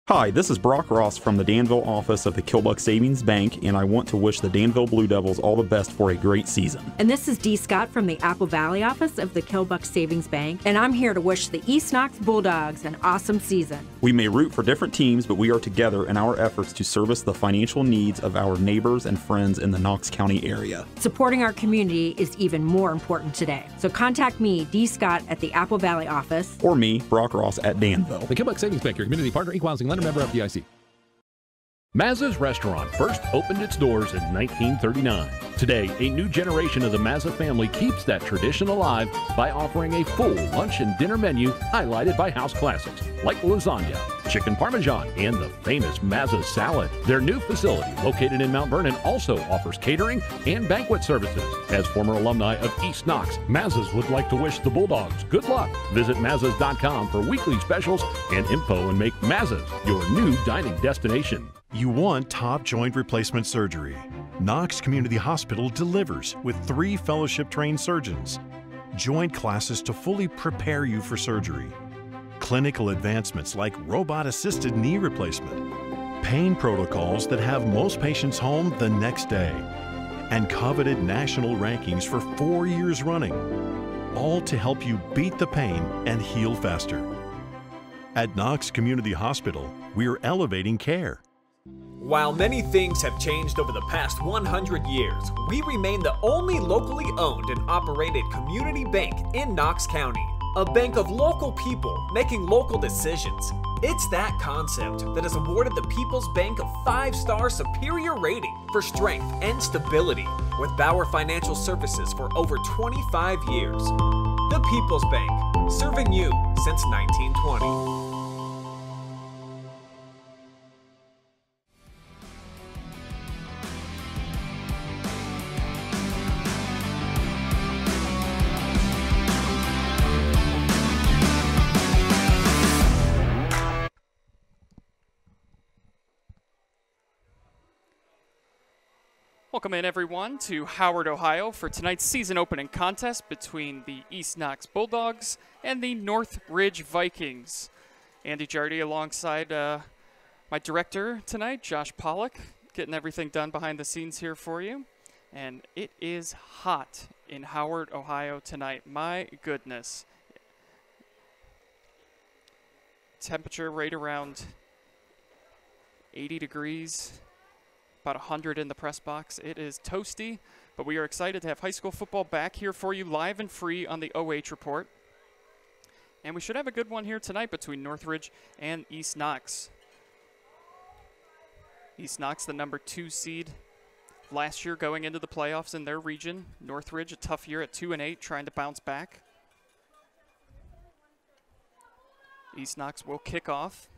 Hi, this is Brock Ross from the Danville office of the Killbuck Savings Bank, and I want to wish the Danville Blue Devils all the best for a great season. And this is Dee Scott from the Apple Valley office of the Killbuck Savings Bank, and I'm here to wish the East Knox Bulldogs an awesome season. We may root for different teams, but we are together in our efforts to service the financial needs of our neighbors and friends in the Knox County area. Supporting our community is even more important today. So contact me, Dee Scott, at the Apple Valley office. Or me, Brock Ross, at Danville. The Killbuck Savings Bank, your community partner, equal housing lender, member FDIC. Mazza's restaurant first opened its doors in 1939. Today, a new generation of the Mazza family keeps that tradition alive by offering a full lunch and dinner menu highlighted by house classics like lasagna, chicken parmesan, and the famous Mazza salad. Their new facility, located in Mount Vernon, also offers catering and banquet services. As former alumni of East Knox, Mazza's would like to wish the Bulldogs good luck. Visit Mazzas.com for weekly specials and info and make Mazza's your new dining destination. You want top joint replacement surgery. Knox Community Hospital delivers with 3 fellowship-trained surgeons. Joint classes to fully prepare you for surgery. Clinical advancements like robot-assisted knee replacement. Pain protocols that have most patients home the next day. And coveted national rankings for 4 years running. All to help you beat the pain and heal faster. At Knox Community Hospital, we're elevating care. While many things have changed over the past 100 years, we remain the only locally owned and operated community bank in Knox County. A bank of local people making local decisions. It's that concept that has awarded the People's Bank a 5-star superior rating for strength and stability with Bauer Financial Services for over 25 years. The People's Bank, serving you since 1920. Welcome in, everyone, to Howard, Ohio for tonight's season opening contest between the East Knox Bulldogs and the Northridge Vikings. Andy Jardy alongside my director tonight, Josh Pollock, getting everything done behind the scenes here for you. And it is hot in Howard, Ohio tonight. My goodness. Temperature right around 80 degrees. About 100 in the press box. It is toasty, but we are excited to have high school football back here for you live and free on the OH Report. And we should have a good one here tonight between Northridge and East Knox. East Knox, the number 2 seed last year going into the playoffs in their region. Northridge, a tough year at 2-8, trying to bounce back. East Knox will kick off.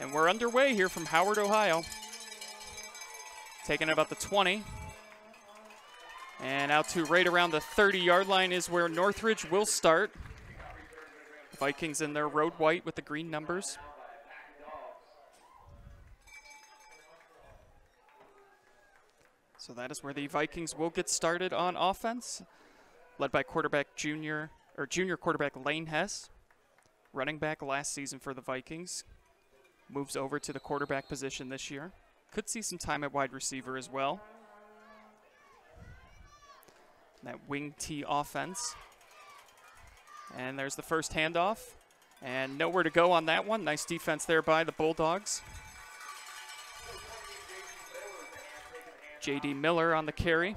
And we're underway here from Howard, Ohio. Taking about the 20. And out to right around the 30-yard line is where Northridge will start. Vikings in their road white with the green numbers. So that is where the Vikings will get started on offense. Led by junior quarterback Lane Hess. Running back last season for the Vikings. Moves over to the quarterback position this year. Could see some time at wide receiver as well. That wing T offense. And there's the first handoff. And nowhere to go on that one. Nice defense there by the Bulldogs. J.D. Miller on the carry.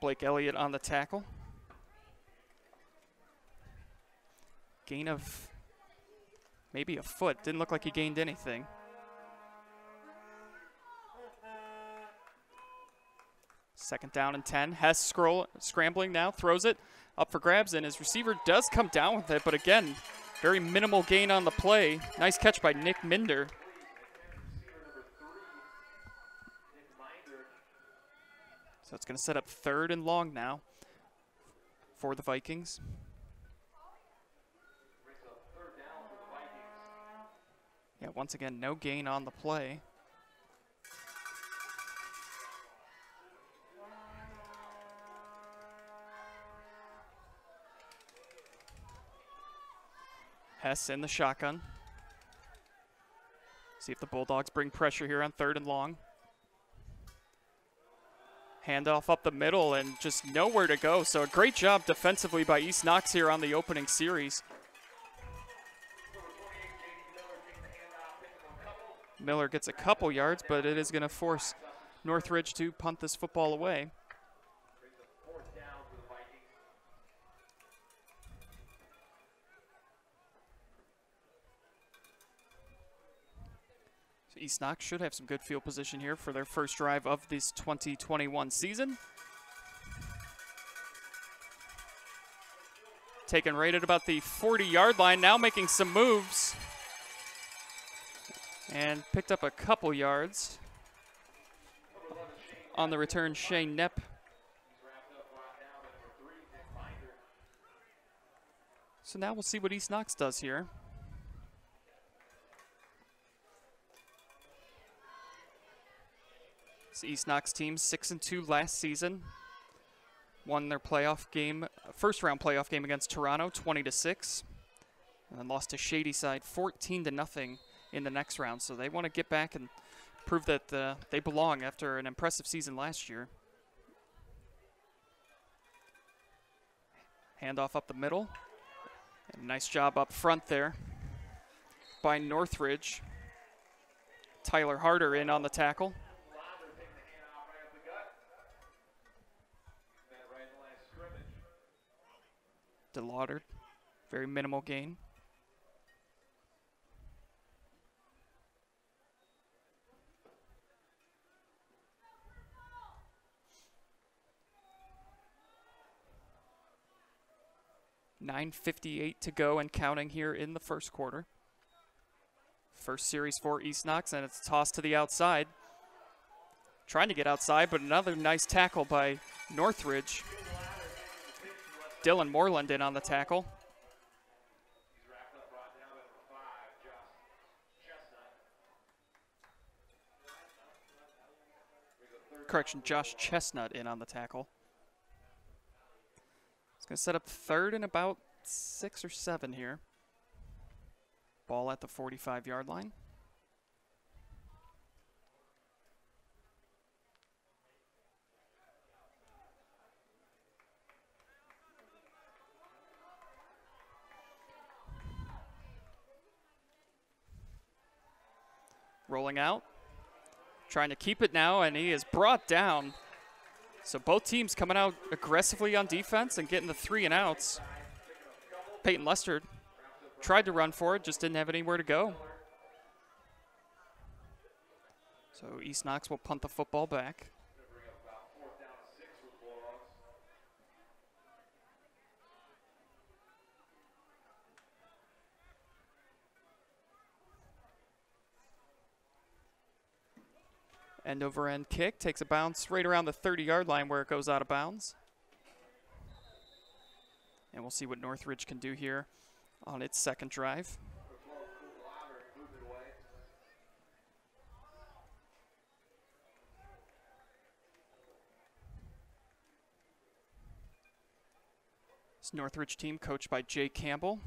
Blake Elliott on the tackle. Gain of maybe a foot. Didn't look like he gained anything. Second down and 10. Hess scrambling now, throws it up for grabs, and his receiver does come down with it, but again, very minimal gain on the play. Nice catch by Nick Minder. So it's going to set up 3rd and long now for the Vikings. Yeah, once again, no gain on the play. Hess in the shotgun. See if the Bulldogs bring pressure here on 3rd and long. Handoff up the middle and just nowhere to go. So a great job defensively by East Knox here on the opening series. Miller gets a couple yards, but it is going to force Northridge to punt this football away. So East Knox should have some good field position here for their first drive of this 2021 season. Taken right at about the 40-yard line, now making some moves. And picked up a couple yards. On the return, Shane Knepp. So now we'll see what East Knox does here. This East Knox team 6-2 last season. Won their playoff game, first round playoff game against Toronto, 20-6. And then lost to Shadyside 14-0 in the next round. So they want to get back and prove that they belong after an impressive season last year. Handoff up the middle. And nice job up front there by Northridge. Tyler Harder in on the tackle. DeLauder, very minimal gain. .958 to go and counting here in the first quarter. First series for East Knox, and it's tossed to the outside. Trying to get outside, but another nice tackle by Northridge. Dylan Moreland in on the tackle. Correction, Josh Chestnut in on the tackle. It's going to set up 3rd and about 6 or 7 here. Ball at the 45-yard line. Rolling out, trying to keep it now, and he is brought down. So both teams coming out aggressively on defense and getting the 3 and outs. Peyton Lester tried to run for it, just didn't have anywhere to go. So East Knox will punt the football back. End over end kick, takes a bounce right around the 30-yard line where it goes out of bounds. And we'll see what Northridge can do here on its second drive. This Northridge team coached by Jay Campbell,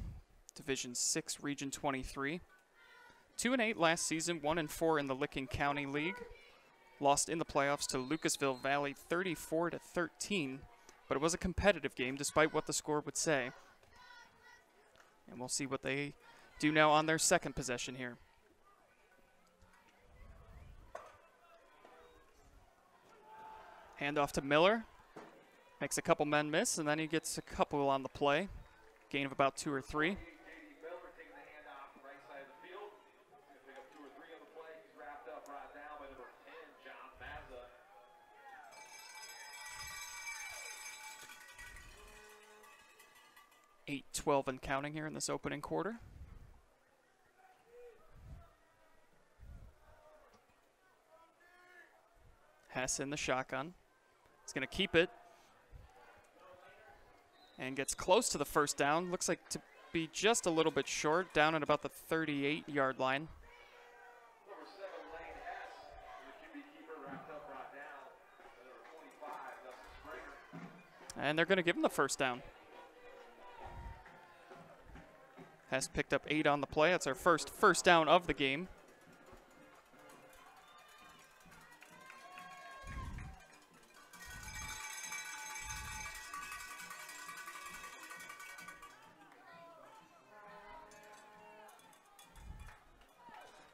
Division 6, Region 23. 2-8 last season, 1-4 in the Licking County League. Lost in the playoffs to Lucasville Valley 34-13, but it was a competitive game despite what the score would say. And we'll see what they do now on their second possession here. Handoff to Miller. Makes a couple men miss, and then he gets a couple on the play. Gain of about 2 or 3. 8-12 and counting here in this opening quarter. Hess in the shotgun. He's going to keep it. And gets close to the first down. Looks like to be just a little bit short, down at about the 38-yard line. And they're going to give him the first down. Has picked up 8 on the play. That's our first down of the game.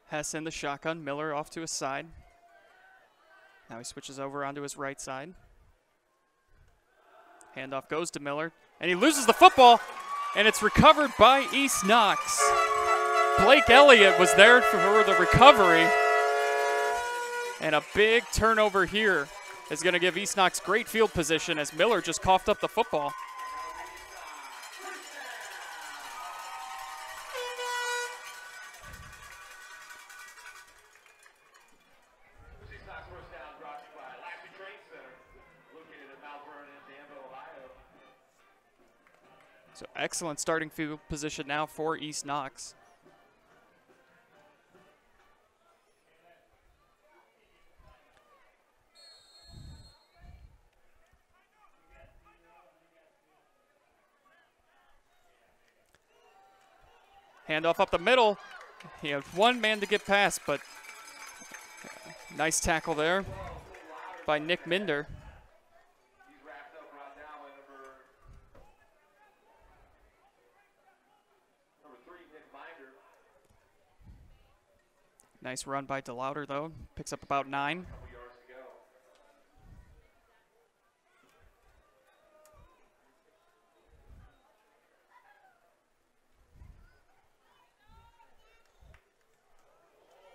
Hess in the shotgun. Miller off to his side. Now he switches over onto his right side. Handoff goes to Miller, and he loses the football, and it's recovered by East Knox. Blake Elliott was there for the recovery, and a big turnover here is going to give East Knox great field position as Miller just coughed up the football. So excellent starting field position now for East Knox. Handoff up the middle. He had one man to get past, but nice tackle there by Nick Minder. Nice run by DeLauder, though. Picks up about 9.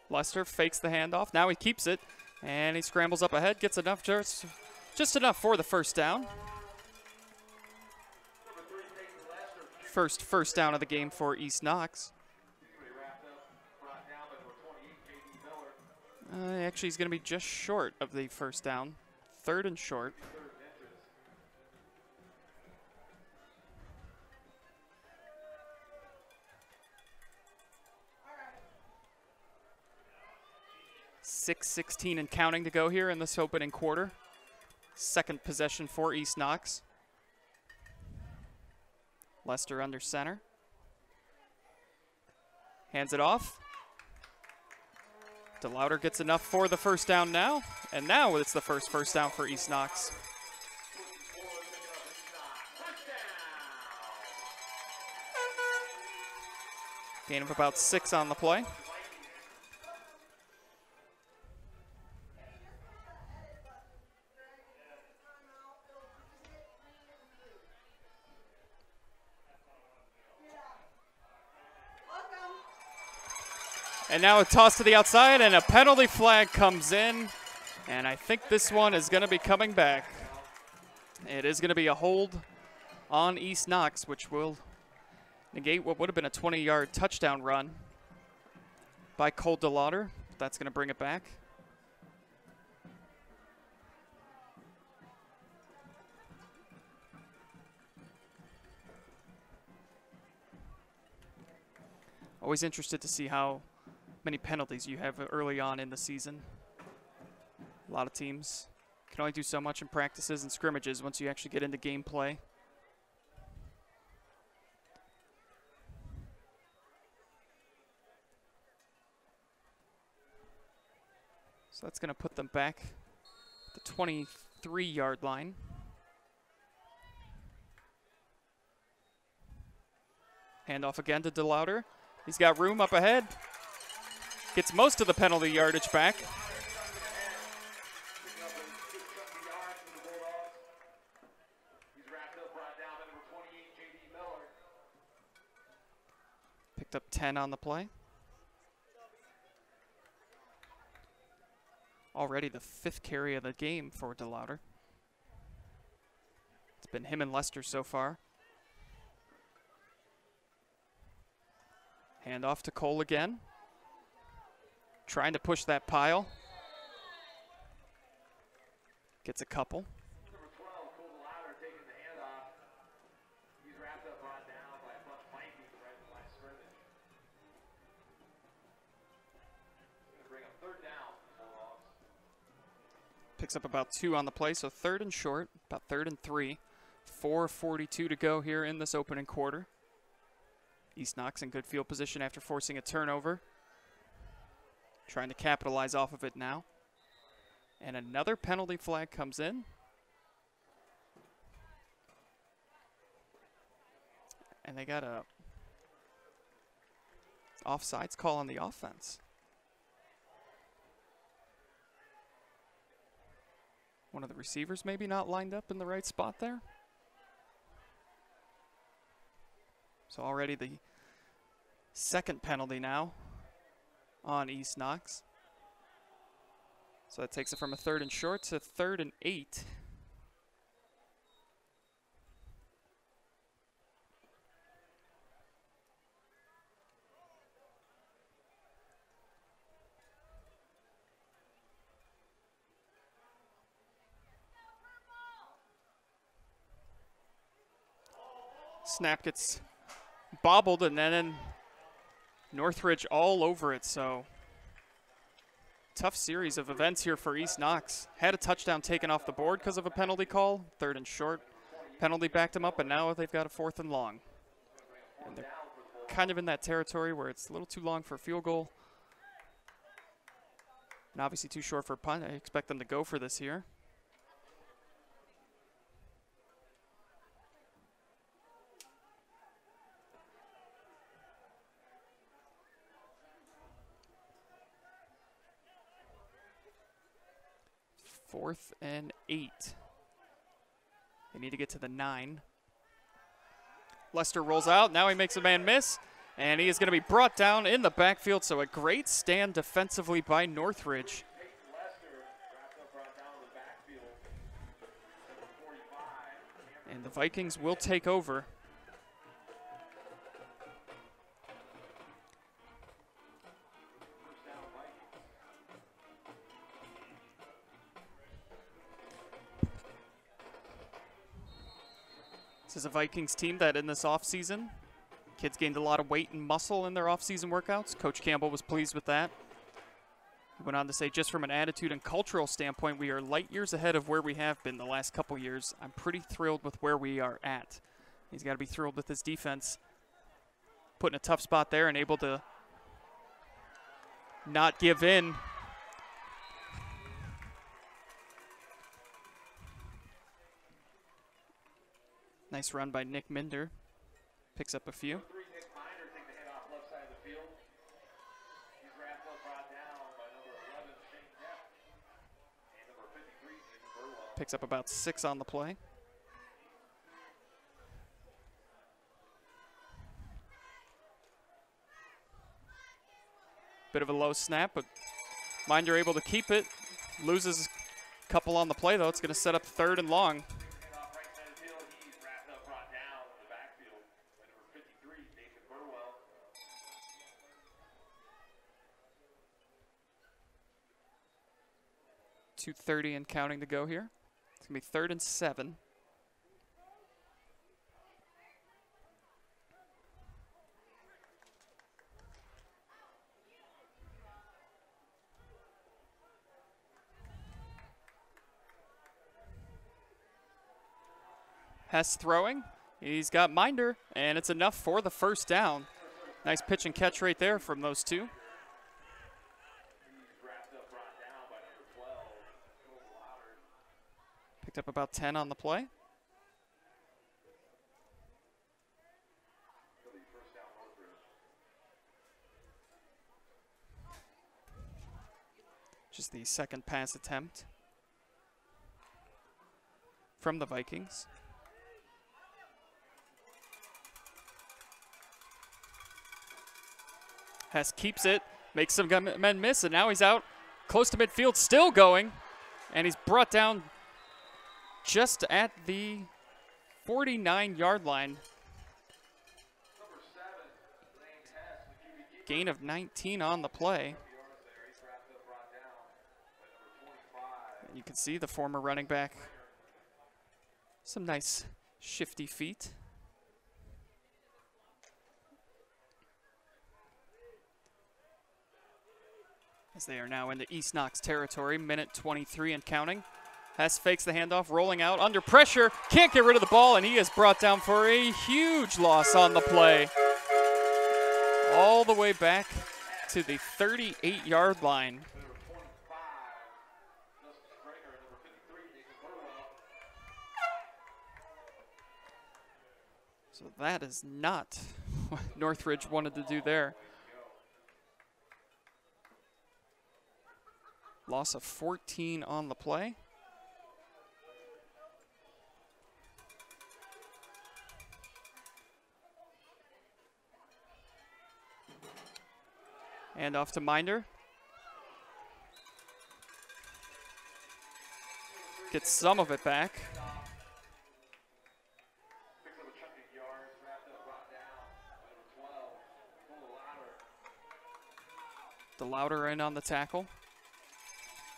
Lester fakes the handoff. Now he keeps it, and he scrambles up ahead, gets enough, just enough for the first down. First down of the game for East Knox. Actually, he's going to be just short of the first down. 3rd and short. .6:16 and counting to go here in this opening quarter. Second possession for East Knox. Lester under center. Hands it off. DeLauder gets enough for the first down now, and now it's the first down for East Knox. Gain of about 6 on the play. And now a toss to the outside, and a penalty flag comes in. And I think this one is going to be coming back. It is going to be a hold on East Knox, which will negate what would have been a 20-yard touchdown run by Cole DeLauder. That's going to bring it back. Always interested to see how many penalties you have early on in the season. A lot of teams can only do so much in practices and scrimmages once you actually get into gameplay. So that's going to put them back at the 23-yard line. Handoff again to DeLauder. He's got room up ahead. Gets most of the penalty yardage back. Picked up 10 on the play. Already the 5th carry of the game for DeLauder. It's been him and Lester so far. Handoff to Cole again. Trying to push that pile. Gets a couple. Number 12, Cole DeLauder taking the handoff. He's wrapped up, brought down by a bunch of Vikings right in the last scrimmage. Going to bring up 3rd down. Picks up about 2 on the play, so 3rd and short, about 3rd and 3. 4:42 to go here in this opening quarter. East Knox in good field position after forcing a turnover. Trying to capitalize off of it now. And another penalty flag comes in. And they got a offsides call on the offense. One of the receivers maybe not lined up in the right spot there. So already the second penalty now on East Knox. So that takes it from a 3rd and short to 3rd and 8. Snap gets bobbled, and then Northridge all over it. So tough series of events here for East Knox. Had a touchdown taken off the board because of a penalty call. 3rd and short. Penalty backed them up, and now they've got a 4th and long. And they're kind of in that territory where it's a little too long for a field goal. And obviously too short for a punt. I expect them to go for this here. Fourth and 8. They need to get to the 9. Lester rolls out. Now he makes a man miss, and he is going to be brought down in the backfield. So a great stand defensively by Northridge. And the Vikings will take over. This is a Vikings team that in this offseason, kids gained a lot of weight and muscle in their offseason workouts. Coach Campbell was pleased with that. He went on to say, just from an attitude and cultural standpoint, we are light years ahead of where we have been the last couple years. I'm pretty thrilled with where we are at. He's got to be thrilled with his defense. Put in a tough spot there and able to not give in. Nice run by Nick Minder. Picks up a few. Picks up about 6 on the play. Bit of a low snap, but Minder able to keep it. Loses a couple on the play, though. It's going to set up 3rd and long. 2:30 and counting to go here. It's going to be 3rd and 7. Hess throwing. He's got Minder, and it's enough for the 1st down. Nice pitch and catch right there from those two. Picked up about 10 on the play. Just the 2nd pass attempt from the Vikings. Hess keeps it, makes some men miss, and now he's out close to midfield, still going, and he's brought down just at the 49-yard line. Gain of 19 on the play. And you can see the former running back. Some nice shifty feet. As they are now into East Knox territory, minute 23 and counting. Hess fakes the handoff, rolling out under pressure, can't get rid of the ball, and he is brought down for a huge loss on the play. all the way back to the 38-yard line. So that is not what Northridge wanted to do there. Loss of 14 on the play. And off to Minder. Gets some of it back. DeLauder in on the tackle.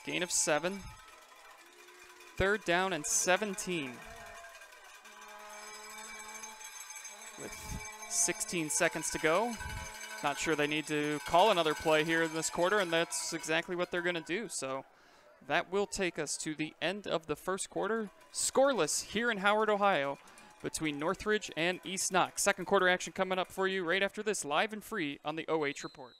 Gain of 7. 3rd down and 17. With 16 seconds to go. Not sure they need to call another play here in this quarter, and that's exactly what they're going to do. So that will take us to the end of the first quarter. Scoreless here in Howard, Ohio, between Northridge and East Knox. Second quarter action coming up for you right after this, live and free on the OH Report.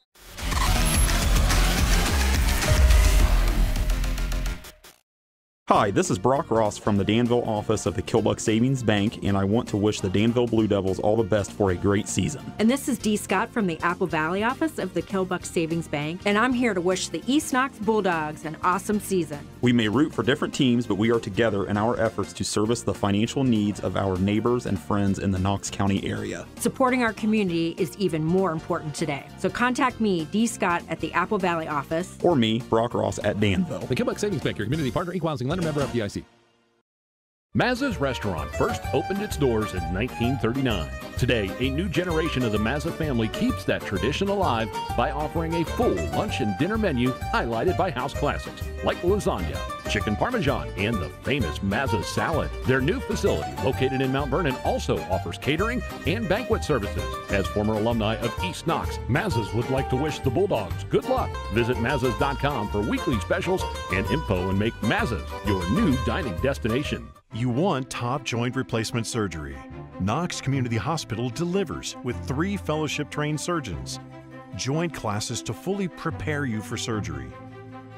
Hi, this is Brock Ross from the Danville office of the Killbuck Savings Bank, and I want to wish the Danville Blue Devils all the best for a great season. And this is Dee Scott from the Apple Valley office of the Killbuck Savings Bank, and I'm here to wish the East Knox Bulldogs an awesome season. We may root for different teams, but we are together in our efforts to service the financial needs of our neighbors and friends in the Knox County area. Supporting our community is even more important today. So contact me, Dee Scott, at the Apple Valley office. Or me, Brock Ross, at Danville. The Killbuck Savings Bank, your community partner, equal housing lender, member FDIC. Mazza's restaurant first opened its doors in 1939. Today, a new generation of the Mazza family keeps that tradition alive by offering a full lunch and dinner menu highlighted by house classics like lasagna, chicken parmesan, and the famous Mazza salad. Their new facility, located in Mount Vernon, also offers catering and banquet services. As former alumni of East Knox, Mazza's would like to wish the Bulldogs good luck. Visit Mazzas.com for weekly specials and info and make Mazza's your new dining destination. You want top joint replacement surgery. Knox Community Hospital delivers with 3 fellowship-trained surgeons. Joint classes to fully prepare you for surgery.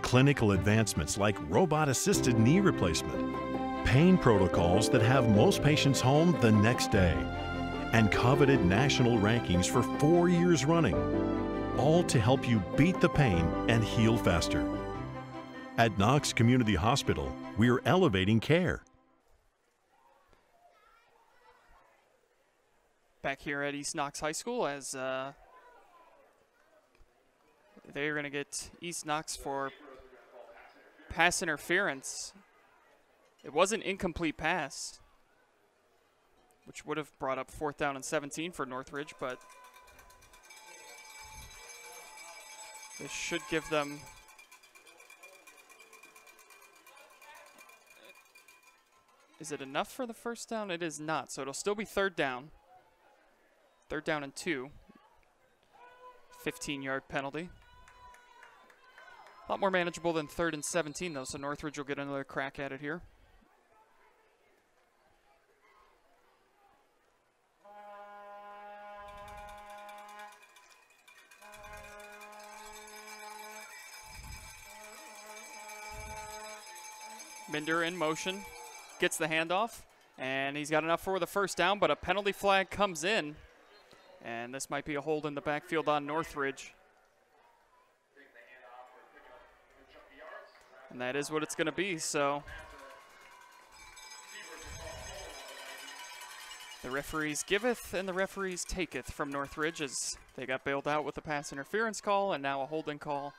Clinical advancements like robot-assisted knee replacement. Pain protocols that have most patients home the next day. And coveted national rankings for 4 years running. All to help you beat the pain and heal faster. At Knox Community Hospital, we're elevating care. Back here at East Knox High School as they're going to get East Knox for pass interference. It was an incomplete pass, which would have brought up 4th down and 17 for Northridge, but this should give them is it enough for the 1st down? It is not, so it'll still be 3rd down. 3rd down and 2. 15-yard penalty. A lot more manageable than 3rd and 17, though, so Northridge will get another crack at it here. Minder in motion, gets the handoff, and he's got enough for the 1st down, but a penalty flag comes in. And this might be a hold in the backfield on Northridge. And that is what it's going to be, so the referees giveth and the referees taketh from Northridge as they got bailed out with a pass interference call, and now a holding call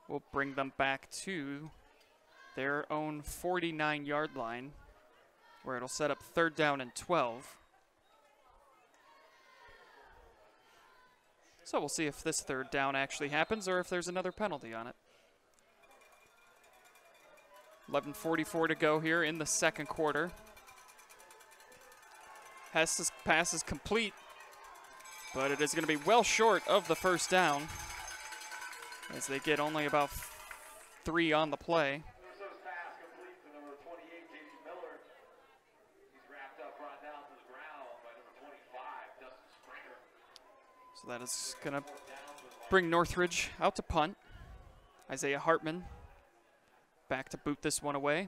will bring them back to their own 49-yard line, where it'll set up 3rd down and 12. So we'll see if this 3rd down actually happens or if there's another penalty on it. 11:44 to go here in the second quarter. Hess's pass is complete, but it is going to be well short of the 1st down as they get only about 3 on the play. So that is going to bring Northridge out to punt. Isaiah Hartman back to boot this one away.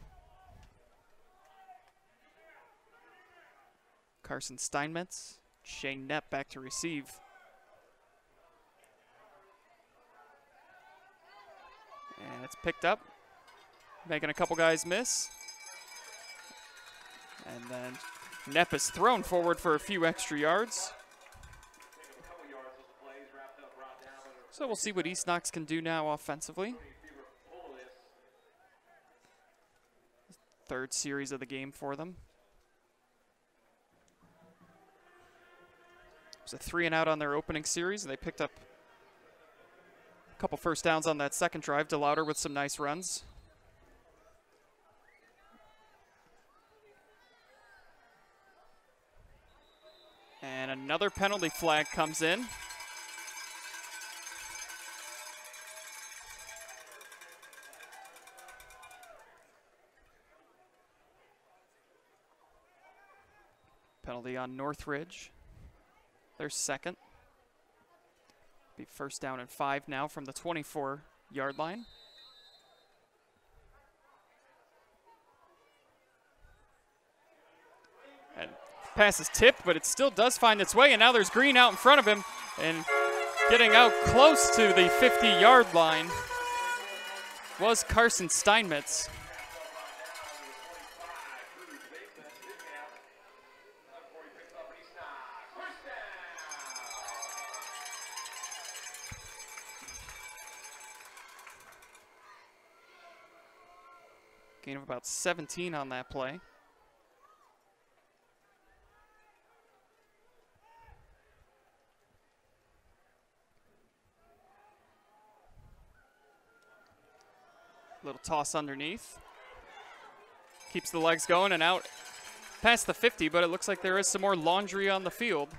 Carson Steinmetz, Shane Knapp back to receive. And it's picked up, making a couple guys miss. And then Knapp is thrown forward for a few extra yards. So we'll see what East Knox can do now offensively. Third series of the game for them. It was a 3-and-out on their opening series. They picked up a couple first downs on that second drive. DeLauder with some nice runs. And another penalty flag comes in. Penalty on Northridge. Their second. Be first down and 5 now from the 24-yard line. And pass is tipped, but it still does find its way, and now there's Green out in front of him, and getting out close to the 50-yard line was Carson Steinmetz. Gain of about 17 on that play. Little toss underneath. Keeps the legs going and out past the 50, but it looks like there is some more laundry on the field.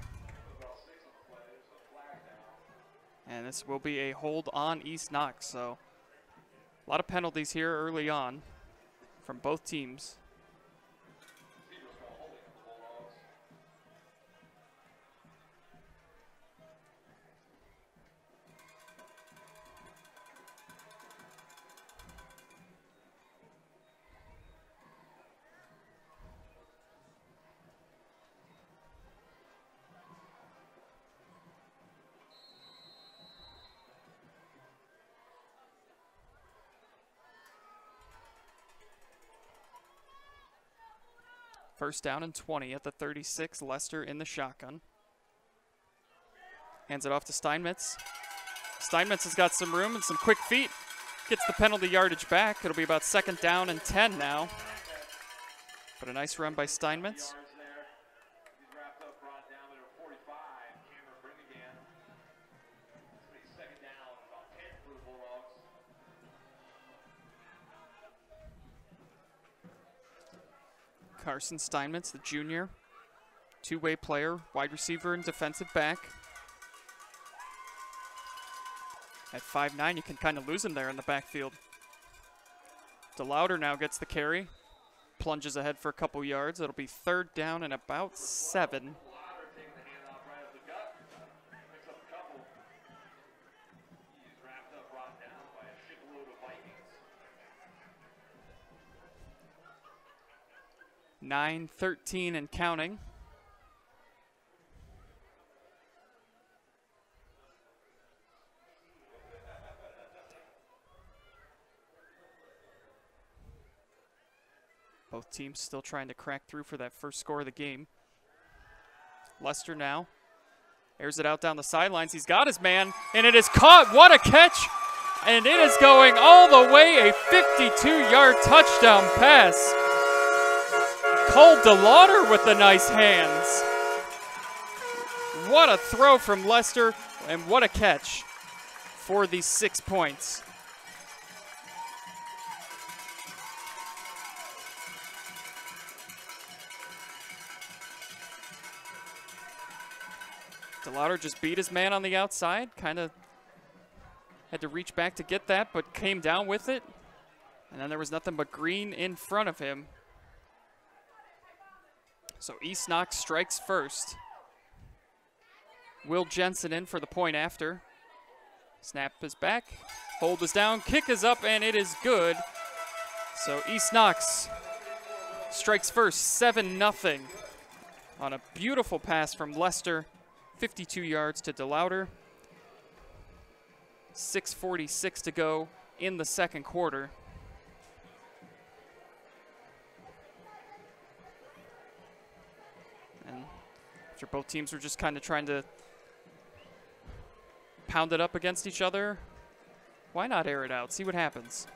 And this will be a hold on East Knox, so a lot of penalties here early on from both teams. First down and 20 at the 36. Lester in the shotgun. Hands it off to Steinmetz. Steinmetz has got some room and some quick feet. Gets the penalty yardage back. It'll be about second down and 10 now. But a nice run by Steinmetz. Carson Steinmetz, the junior, two-way player, wide receiver and defensive back. At 5'9", you can kind of lose him there in the backfield. DeLauder now gets the carry, plunges ahead for a couple yards. It'll be third down and about 7. 9:13 and counting. Both teams still trying to crack through for that first score of the game. Lester now airs it out down the sidelines. He's got his man, and it is caught. What a catch! And it is going all the way, a 52-yard touchdown pass. Cole DeLauder with the nice hands. What a throw from Lester, and what a catch for these 6 points. DeLauder just beat his man on the outside, kind of had to reach back to get that, but came down with it. And then there was nothing but Green in front of him. So East Knox strikes first. Will Jensen in for the point after. Snap is back, hold is down, kick is up, and it is good. So East Knox strikes first, 7-0 on a beautiful pass from Lester, 52 yards to DeLauder. 6:46 to go in the second quarter. And after both teams were just kind of trying to pound it up against each other, why not air it out? See what happens.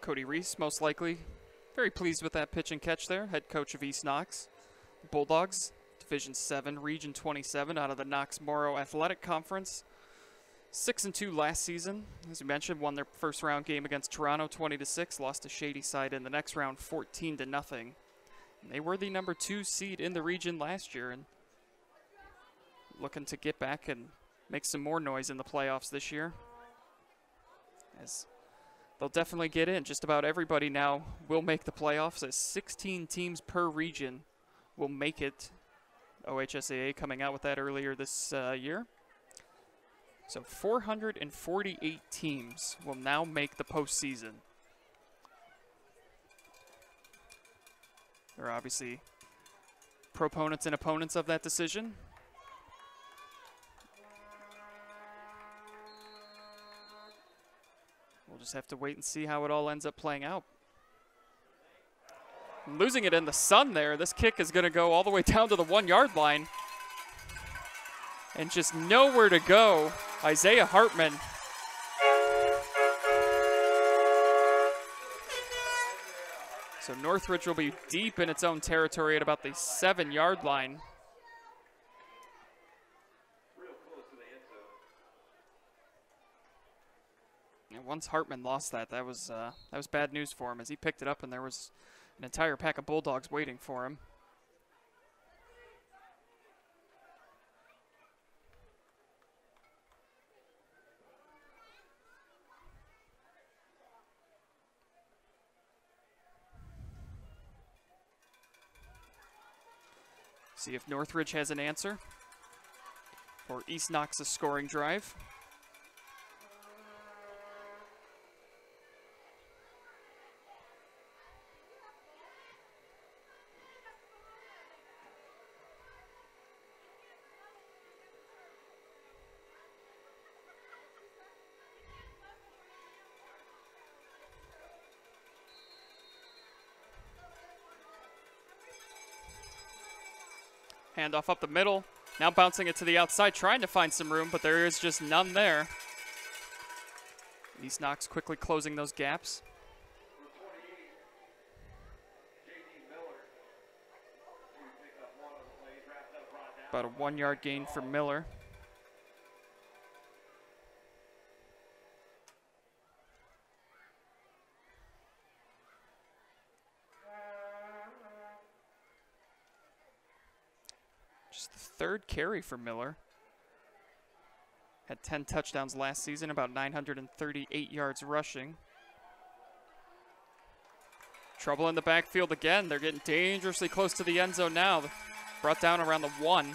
Cody Reese, most likely, very pleased with that pitch and catch there. Head coach of East Knox. Bulldogs, Division 7, Region 27 out of the Knox-Morrow Athletic Conference. 6-2 last season. As we mentioned, won their first round game against Toronto 20-6, lost to Shadyside in the next round 14-0. And they were the number 2 seed in the region last year and looking to get back and make some more noise in the playoffs this year. As they'll definitely get in. Just about everybody now will make the playoffs, as 16 teams per region will make it. OHSAA coming out with that earlier this year. So 448 teams will now make the postseason. There are obviously proponents and opponents of that decision. We'll just have to wait and see how it all ends up playing out. Losing it in the sun there. This kick is going to go all the way down to the 1-yard line. And just nowhere to go. Isaiah Hartman. So Northridge will be deep in its own territory at about the 7-yard line. And once Hartman lost that was bad news for him, as he picked it up and there was an entire pack of Bulldogs waiting for him. See if Northridge has an answer for East Knox's scoring drive. Handoff up the middle, now bouncing it to the outside, trying to find some room, but there is just none there. East Knox quickly closing those gaps. About a 1-yard gain for Miller. Third carry for Miller. Had 10 touchdowns last season, about 938 yards rushing. Trouble in the backfield again. They're getting dangerously close to the end zone now. Brought down around the 1.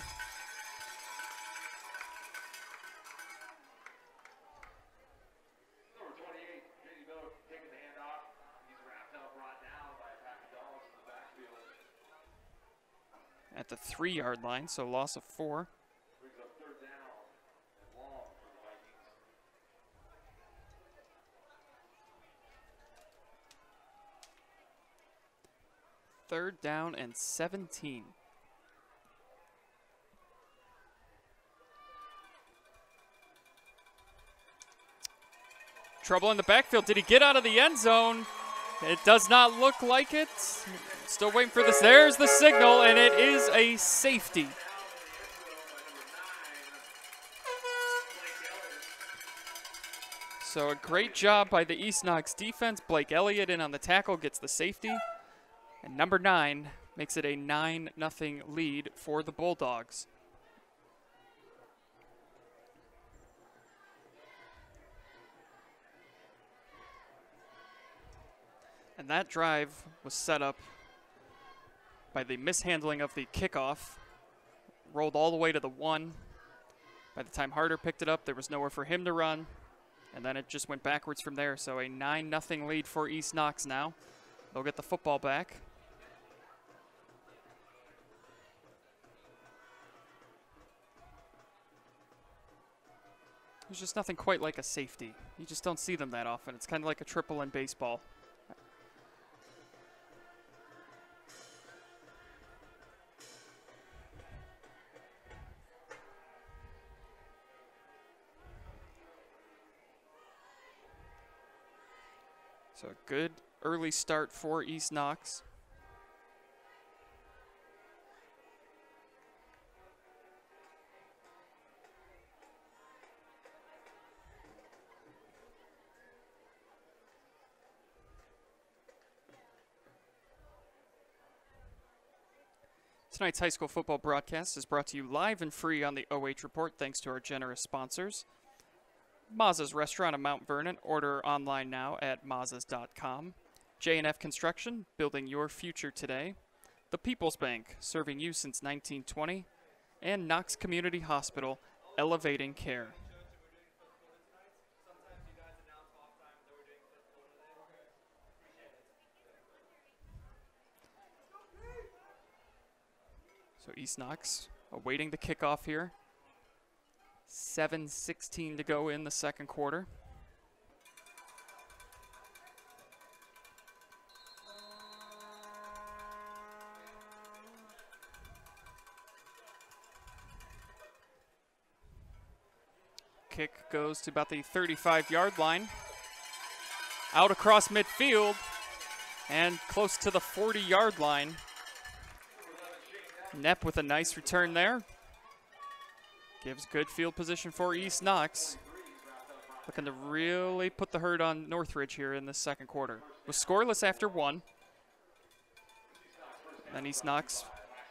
At the 3-yard line, so loss of 4. Third down and 17. Trouble in the backfield. Did he get out of the end zone? It does not look like it. Still waiting for this. There's the signal, and it is a safety. So a great job by the East Knox defense. Blake Elliott in on the tackle, gets the safety. And number 9 makes it a 9-0 lead for the Bulldogs. And that drive was set up by the mishandling of the kickoff. Rolled all the way to the 1. By the time Harder picked it up, there was nowhere for him to run. And then it just went backwards from there. So a 9-0 lead for East Knox now. They'll get the football back. There's just nothing quite like a safety. You just don't see them that often. It's kind of like a triple in baseball. So a good early start for East Knox. Tonight's high school football broadcast is brought to you live and free on the OH Report thanks to our generous sponsors. Mazza's Restaurant in Mount Vernon. Order online now at mazzas.com. J&F Construction, building your future today. The People's Bank, serving you since 1920. And Knox Community Hospital, elevating care. So East Knox awaiting the kickoff here. 7:16 to go in the second quarter. Kick goes to about the 35-yard line. Out across midfield and close to the 40-yard line. Knepp with a nice return there. Gives good field position for East Knox. Looking to really put the hurt on Northridge here in the second quarter. Was scoreless after 1. Then East Knox,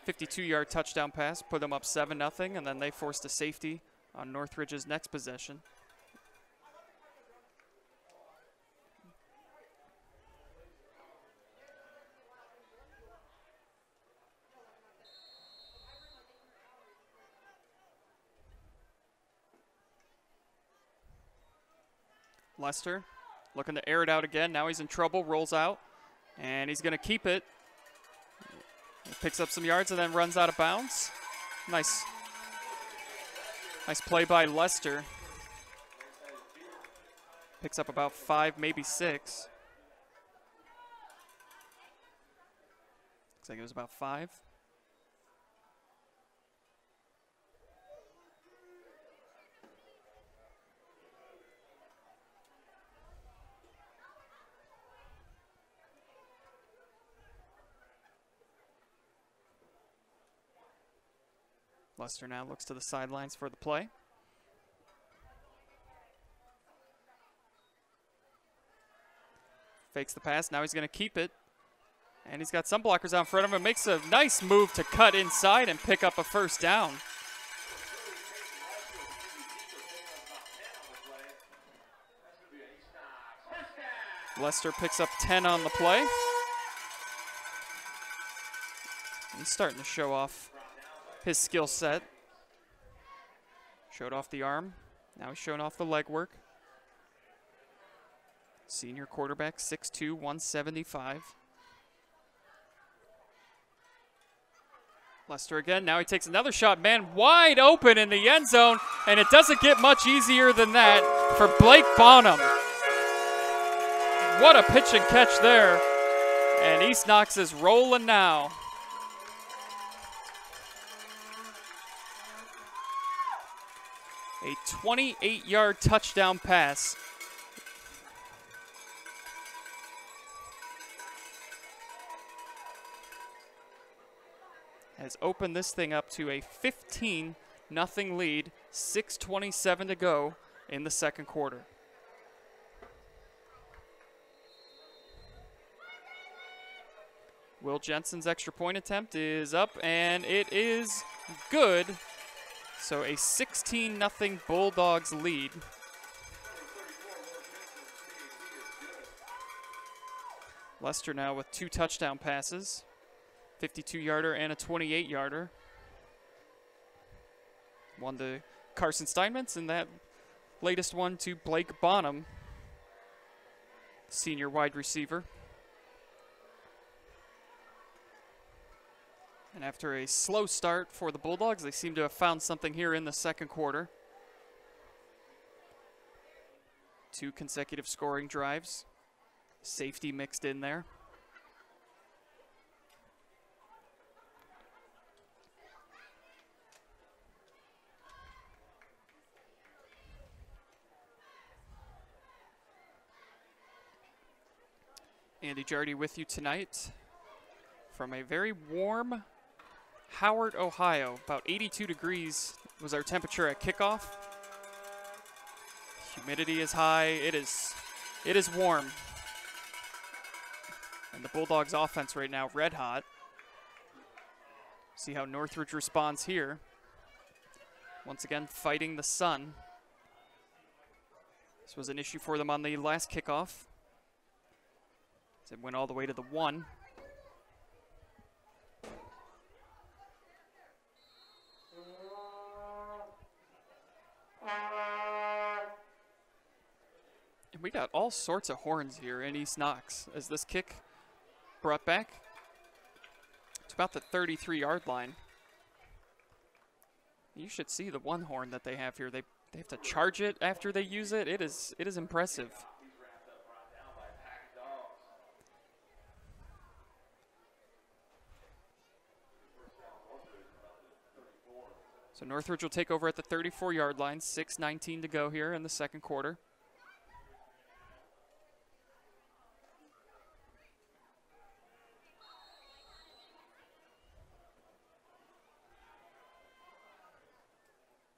52-yard touchdown pass, put them up 7-0, and then they forced a safety on Northridge's next possession. Lester looking to air it out again. Now he's in trouble, rolls out, and he's going to keep it. He picks up some yards and then runs out of bounds. Nice play by Lester. Picks up about 5, maybe 6. Looks like it was about 5. Lester now looks to the sidelines for the play. Fakes the pass. Now he's going to keep it. And he's got some blockers out in front of him. Makes a nice move to cut inside and pick up a first down. Lester picks up 10 on the play. He's starting to show off his skill set. Showed off the arm. Now he's showing off the leg work. Senior quarterback, 6'2", 175. Lester again. Now he takes another shot. Man, wide open in the end zone. And it doesn't get much easier than that for Blake Bonham. What a pitch and catch there. And East Knox is rolling now. A 28-yard touchdown pass. Has opened this thing up to a 15-0 lead, 6:27 to go in the second quarter. Will Jensen's extra point attempt is up, and it is good. So a 16-0 Bulldogs lead. Lester now with 2 touchdown passes, 52-yarder and a 28-yarder. One to Carson Steinmetz, and that latest one to Blake Bonham, senior wide receiver. And after a slow start for the Bulldogs, they seem to have found something here in the second quarter. 2 consecutive scoring drives. Safety mixed in there. Andy Jardy with you tonight from a very warm Howard, Ohio. About 82 degrees was our temperature at kickoff. Humidity is high. It is warm. And the Bulldogs offense right now red hot. See how Northridge responds here. Once again fighting the sun. This was an issue for them on the last kickoff. It went all the way to the 1. And we got all sorts of horns here in East Knox as this kick brought back to about the 33-yard line. You should see the 1 horn that they have here. They have to charge it after they use it. It is impressive. So Northridge will take over at the 34-yard line, 6:19 to go here in the second quarter.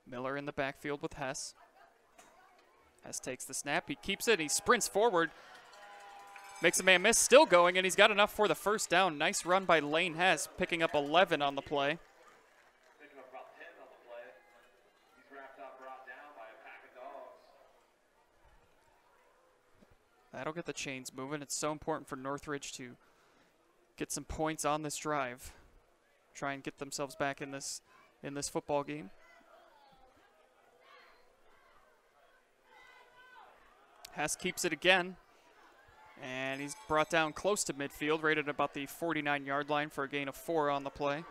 Miller in the backfield with Hess. Hess takes the snap, he keeps it, he sprints forward. Makes a man miss, still going, and he's got enough for the first down. Nice run by Lane Hess, picking up 11 on the play. That'll get the chains moving. It's so important for Northridge to get some points on this drive. Try and get themselves back in this football game. Hess keeps it again. And he's brought down close to midfield, right at about the 49-yard line for a gain of 4 on the play.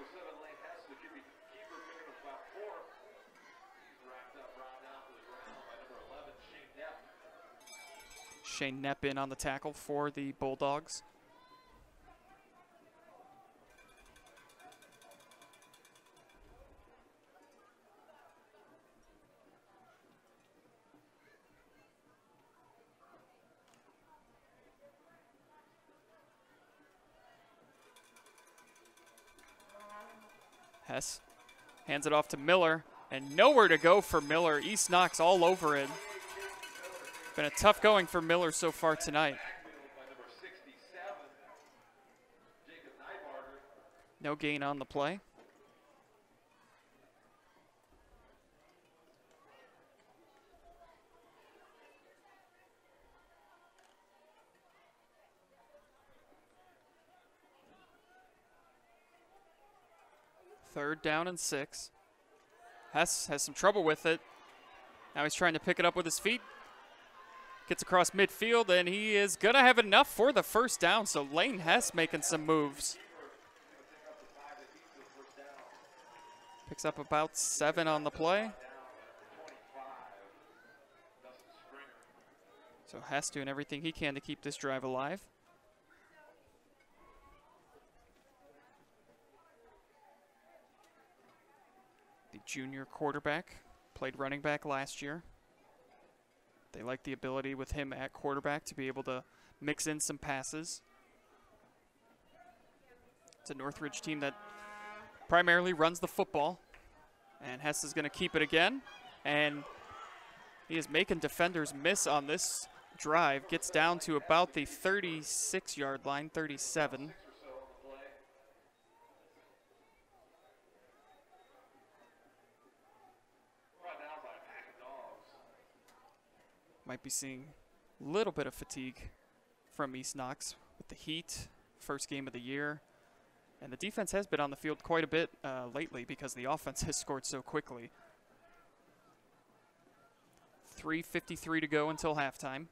Shane Knepp in on the tackle for the Bulldogs. Hess hands it off to Miller, and nowhere to go for Miller. East Knox all over it. Been a tough going for Miller so far tonight. No gain on the play. Third down and 6. Hess has some trouble with it. Now he's trying to pick it up with his feet. Gets across midfield, and he is going to have enough for the first down. So Lane Hess making some moves. Picks up about 7 on the play. So Hess doing everything he can to keep this drive alive. The junior quarterback, played running back last year. They like the ability with him at quarterback to be able to mix in some passes. It's a Northridge team that primarily runs the football. And Hess is going to keep it again. And he is making defenders miss on this drive. Gets down to about the 36-yard line, 37. Might be seeing a little bit of fatigue from East Knox with the heat, first game of the year. And the defense has been on the field quite a bit lately because the offense has scored so quickly. 3:53 to go until halftime.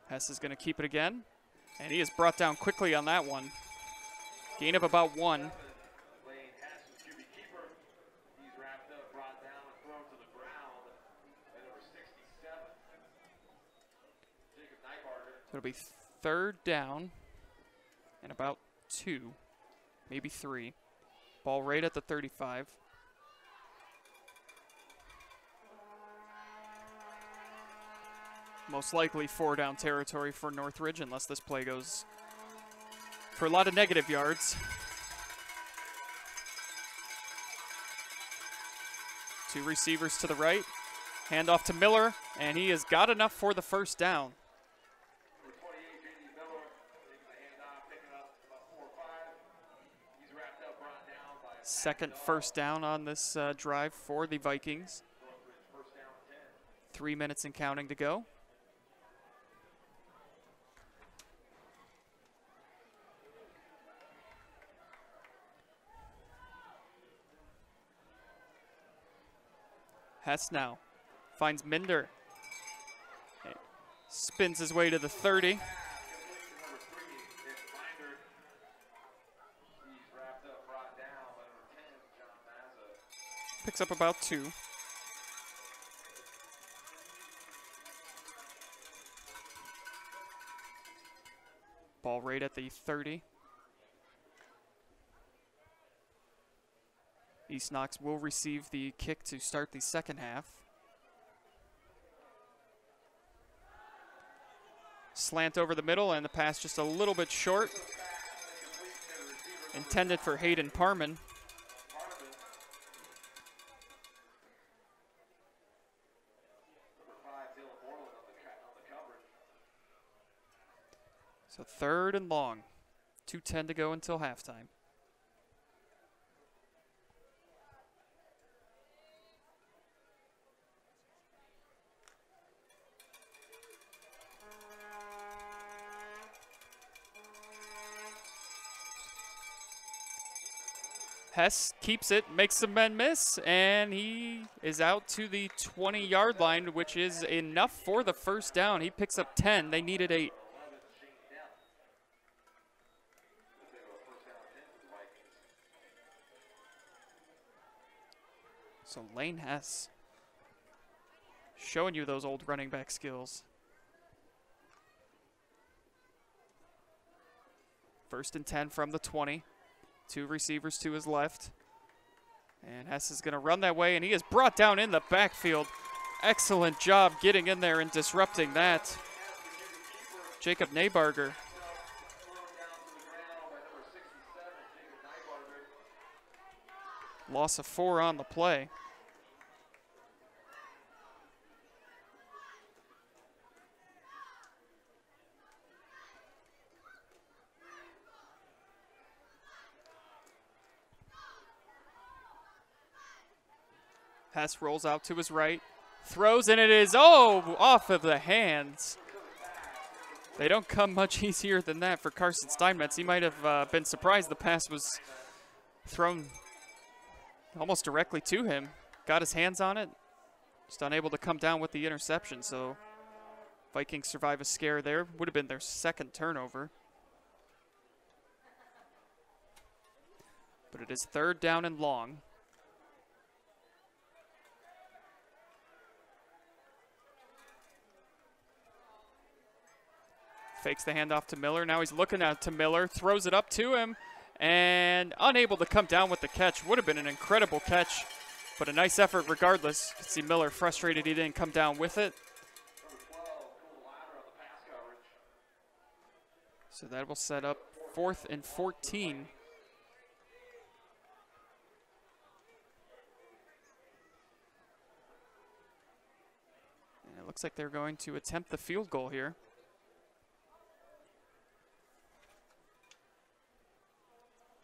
Hess is going to keep it again, and he is brought down quickly on that one. Gain of about 1. So it'll be 3rd down and about 2, maybe 3. Ball right at the 35. Most likely 4-down territory for Northridge unless this play goes for a lot of negative yards. 2 receivers to the right. Handoff to Miller, and he has got enough for the first down. Second first down on this drive for the Vikings. 3 minutes and counting to go. Hess now finds Minder. Spins his way to the 30. Picks up about 2. Ball right at the 30. East Knox will receive the kick to start the second half. Slant over the middle, and the pass just a little bit short. Intended for Hayden Parman. So 3rd and long. 2:10 to go until halftime. Hess keeps it, makes some men miss, and he is out to the 20-yard line, which is enough for the first down. He picks up 10. They needed 8. So Lane Hess showing you those old running back skills. 1st and 10 from the 20. 2 receivers to his left. And Hess is going to run that way, and he is brought down in the backfield. Excellent job getting in there and disrupting that. Jacob Naybarger. Loss of 4 on the play. Hess rolls out to his right, throws, and it is, off of the hands. They don't come much easier than that for Carson Steinmetz. He might have been surprised the pass was thrown almost directly to him. Got his hands on it, just unable to come down with the interception. So Vikings survive a scare there. Would have been their 2nd turnover. But it is 3rd down and long. Fakes the handoff to Miller. Now he's looking out to Miller, throws it up to him, and unable to come down with the catch. Would have been an incredible catch, but a nice effort regardless. You can see Miller frustrated he didn't come down with it. So that will set up 4th and 14. And it looks like they're going to attempt the field goal here.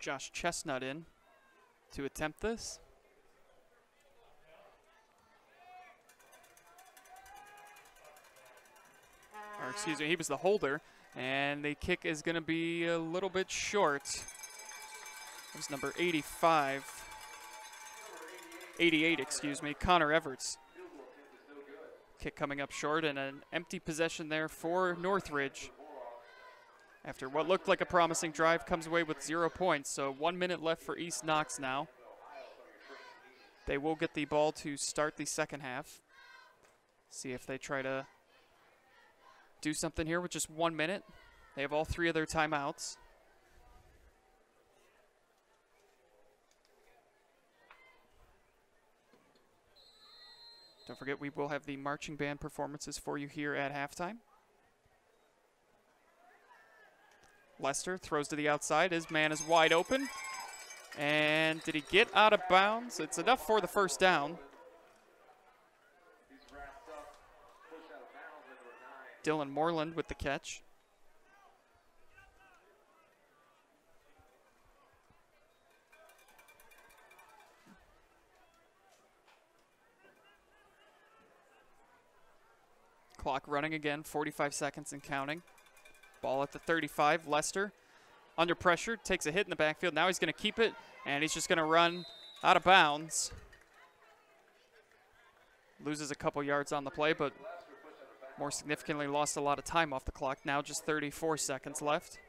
Josh Chestnut in to attempt this. excuse me, he was the holder. And the kick is going to be a little bit short. It was number 88, excuse me, Connor Everts. Kick coming up short, and an empty possession there for Northridge. After what looked like a promising drive, comes away with 0 points. So 1 minute left for East Knox now. They will get the ball to start the second half. See if they try to do something here with just 1 minute. They have all 3 of their timeouts. Don't forget, we will have the marching band performances for you here at halftime. Lester throws to the outside. His man is wide open. And did he get out of bounds? It's enough for the first down. Dylan Moreland with the catch. Clock running again, 45 seconds and counting. Ball at the 35, Lester under pressure, takes a hit in the backfield. Now he's going to keep it, and he's just going to run out of bounds. Loses a couple yards on the play, but more significantly lost a lot of time off the clock. Now just 34 seconds left.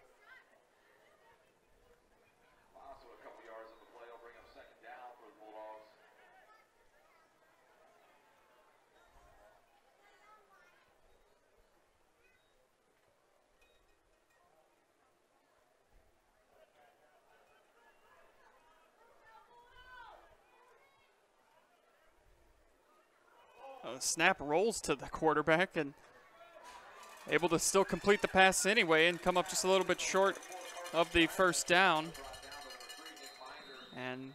Snap rolls to the quarterback and able to still complete the pass anyway and come up just a little bit short of the first down. And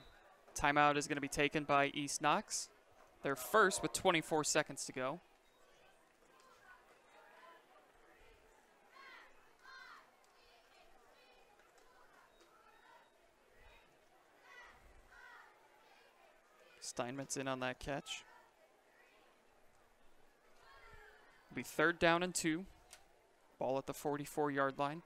timeout is going to be taken by East Knox. They're first with 24 seconds to go. Steinmetz in on that catch. Be 3rd down and 2. Ball at the 44-yard line.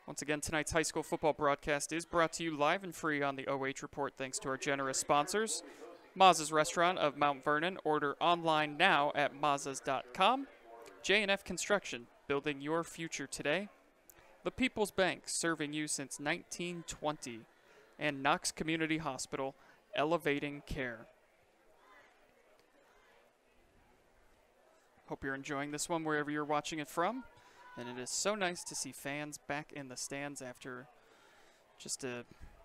Once again, tonight's high school football broadcast is brought to you live and free on the OH Report thanks to our generous sponsors. Mazza's Restaurant of Mount Vernon. Order online now at mazzas.com. J&F Construction, building your future today. The People's Bank, serving you since 1920. And Knox Community Hospital, elevating care. Hope you're enjoying this one wherever you're watching it from. And it is so nice to see fans back in the stands after just a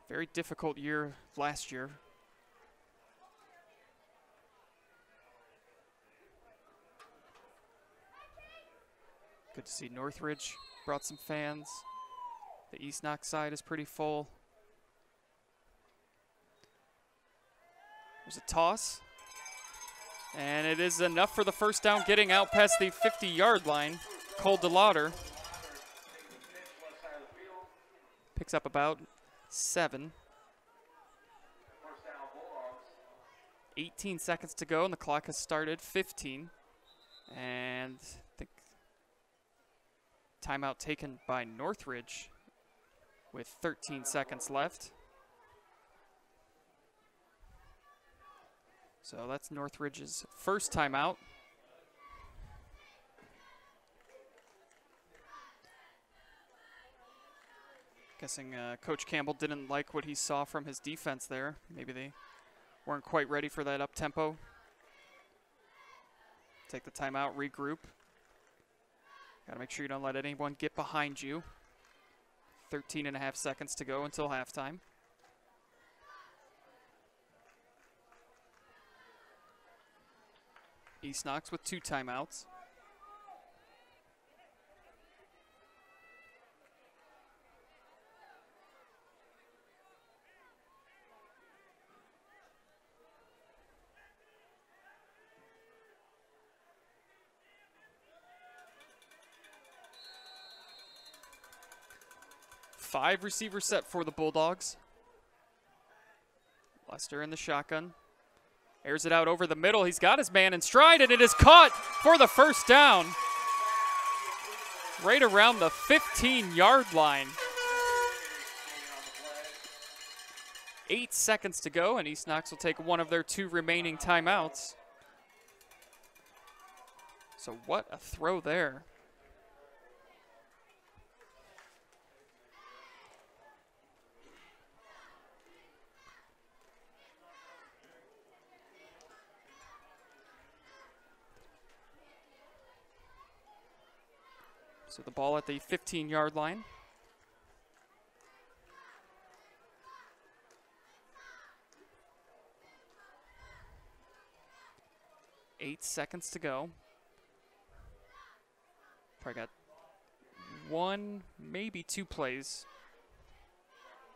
very difficult year last year. Good to see Northridge brought some fans. The East Knox side is pretty full. There's a toss, and it is enough for the first down, getting out past the 50-yard line. Cole DeLauder picks up about 7. 18 seconds to go, and the clock has started. 15, and I think timeout taken by Northridge with 13 seconds left. So that's Northridge's first timeout. Guessing Coach Campbell didn't like what he saw from his defense there. Maybe they weren't quite ready for that up-tempo. Take the timeout, regroup. Got to make sure you don't let anyone get behind you. 13.5 seconds to go until halftime. East Knox with 2 timeouts. Five receivers set for the Bulldogs. Lester in the shotgun. Airs it out over the middle. He's got his man in stride, and it is caught for the first down. Right around the 15-yard line. 8 seconds to go, and East Knox will take one of their 2 remaining timeouts. So what a throw there. So the ball at the 15-yard line. Eight seconds to go. Probably got 1, maybe 2 plays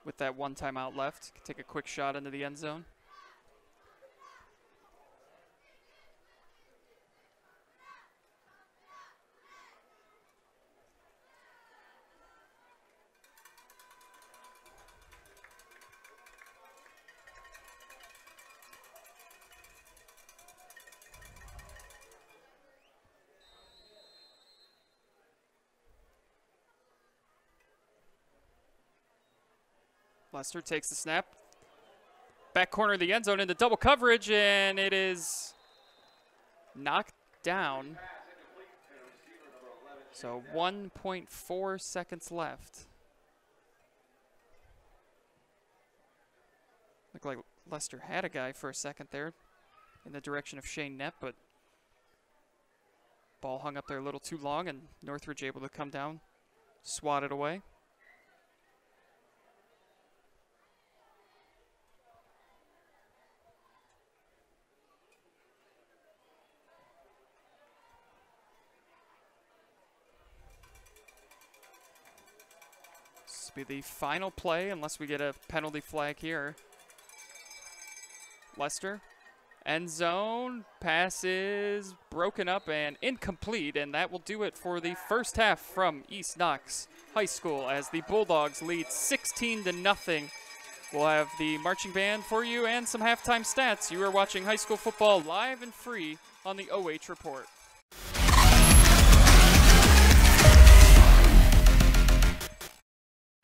with that 1 timeout left. Take a quick shot into the end zone. Lester takes the snap. Back corner of the end zone into double coverage, and it is knocked down. So 1.4 seconds left. Looked like Lester had a guy for a second there in the direction of Shane Knepp, but ball hung up there a little too long, and Northridge able to come down, swat it away. Be the final play unless we get a penalty flag here. Lester, end zone, pass is broken up and incomplete, and that will do it for the first half from East Knox High School as the Bulldogs lead 16-0. We'll have the marching band for you and some halftime stats. You are watching high school football live and free on the OH Report.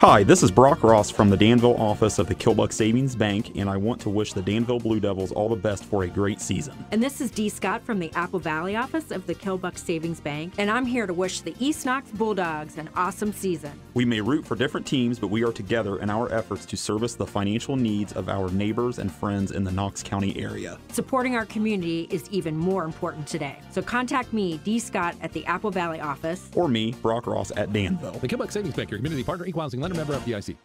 Hi, this is Brock Ross from the Danville office of the Killbuck Savings Bank, and I want to wish the Danville Blue Devils all the best for a great season. And this is Dee Scott from the Apple Valley office of the Killbuck Savings Bank, and I'm here to wish the East Knox Bulldogs an awesome season. We may root for different teams, but we are together in our efforts to service the financial needs of our neighbors and friends in the Knox County area. Supporting our community is even more important today. So contact me, Dee Scott, at the Apple Valley office. Or me, Brock Ross, at Danville. The Killbuck Savings Bank, your community partner, equal housing lender, member FDIC.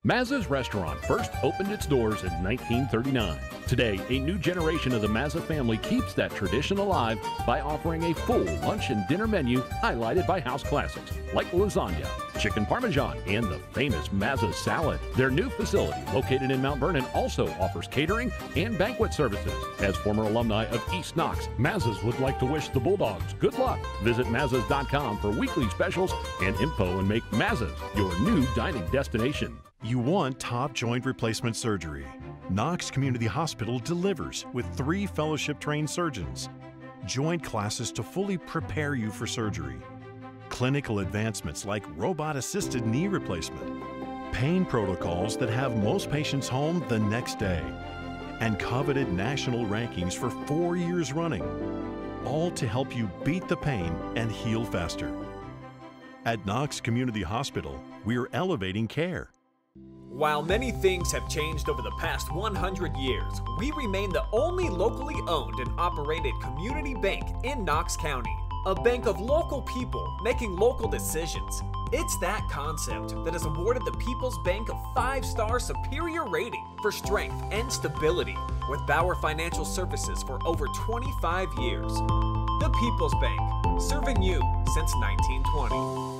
Mazza's restaurant first opened its doors in 1939. Today, a new generation of the Mazza family keeps that tradition alive by offering a full lunch and dinner menu highlighted by house classics like lasagna, chicken parmesan, and the famous Mazza salad. Their new facility, located in Mount Vernon, also offers catering and banquet services. As former alumni of East Knox, Mazza's would like to wish the Bulldogs good luck. Visit Mazzas.com for weekly specials and info and make Mazza's your new dining destination. You want top joint replacement surgery. Knox Community Hospital delivers with 3 fellowship-trained surgeons. Joint classes to fully prepare you for surgery. Clinical advancements like robot-assisted knee replacement. Pain protocols that have most patients home the next day. And coveted national rankings for 4 years running. All to help you beat the pain and heal faster. At Knox Community Hospital, we're elevating care. While many things have changed over the past 100 years, we remain the only locally owned and operated community bank in Knox County. A bank of local people making local decisions. It's that concept that has awarded the People's Bank a 5-star superior rating for strength and stability with Bauer Financial Services for over 25 years. The People's Bank, serving you since 1920.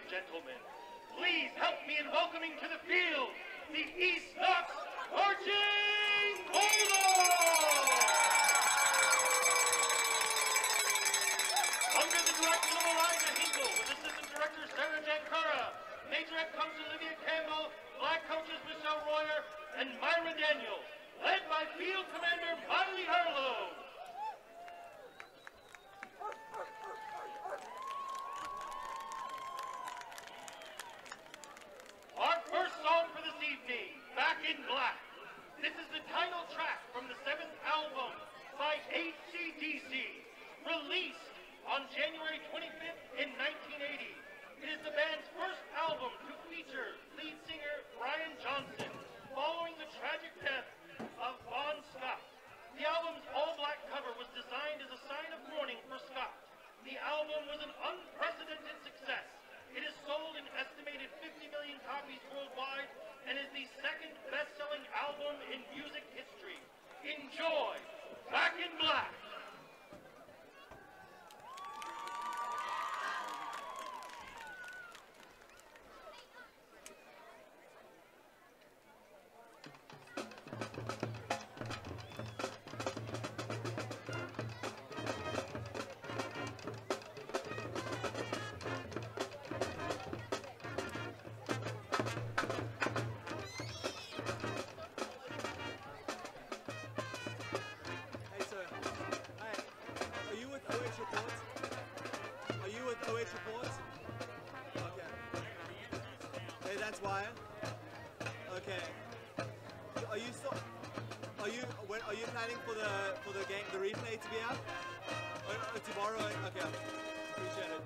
gentlemen, please help me in welcoming to the field the East Knox Marching Bulldogs! Under the direction of Eliza Hinkle, with Assistant Director Sarah Jankura, Majorette Coach Olivia Campbell, Black Coaches Michelle Royer, and Myra Daniels, led by Field Commander Miley Harlow. Our first song for this evening, Back in Black. This is the title track from the 7th album by AC/DC, released on January 25th in 1980. It is the band's first album to feature lead singer Brian Johnson, following the tragic death of Bon Scott. The album's all-black cover was designed as a sign of mourning for Scott. The album was an unprecedented success. It has sold an estimated 50 million copies worldwide and is the second best-selling album in music history. Enjoy Back in Black. That's why. Okay. Are you planning for the game, the replay to be out? Or tomorrow? Okay. Appreciate it.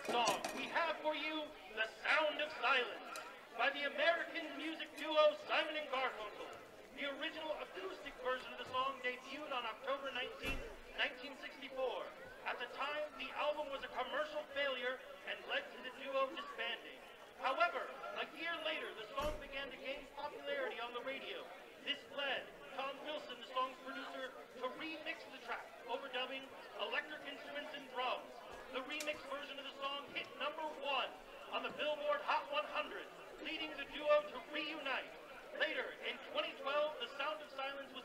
Song, we have for you The Sound of Silence by the American music duo Simon and Garfunkel. The original acoustic version of the song debuted on October 19, 1964. At the time, the album was a commercial failure and led to the duo disbanding. However, a year later, the song began to gain popularity on the radio. This led Tom Wilson, the song's producer, to remix the track, overdubbing electric instruments and drums. The remix version of the song hit #1 on the Billboard Hot 100, leading the duo to reunite. Later, in 2012, The Sound of Silence was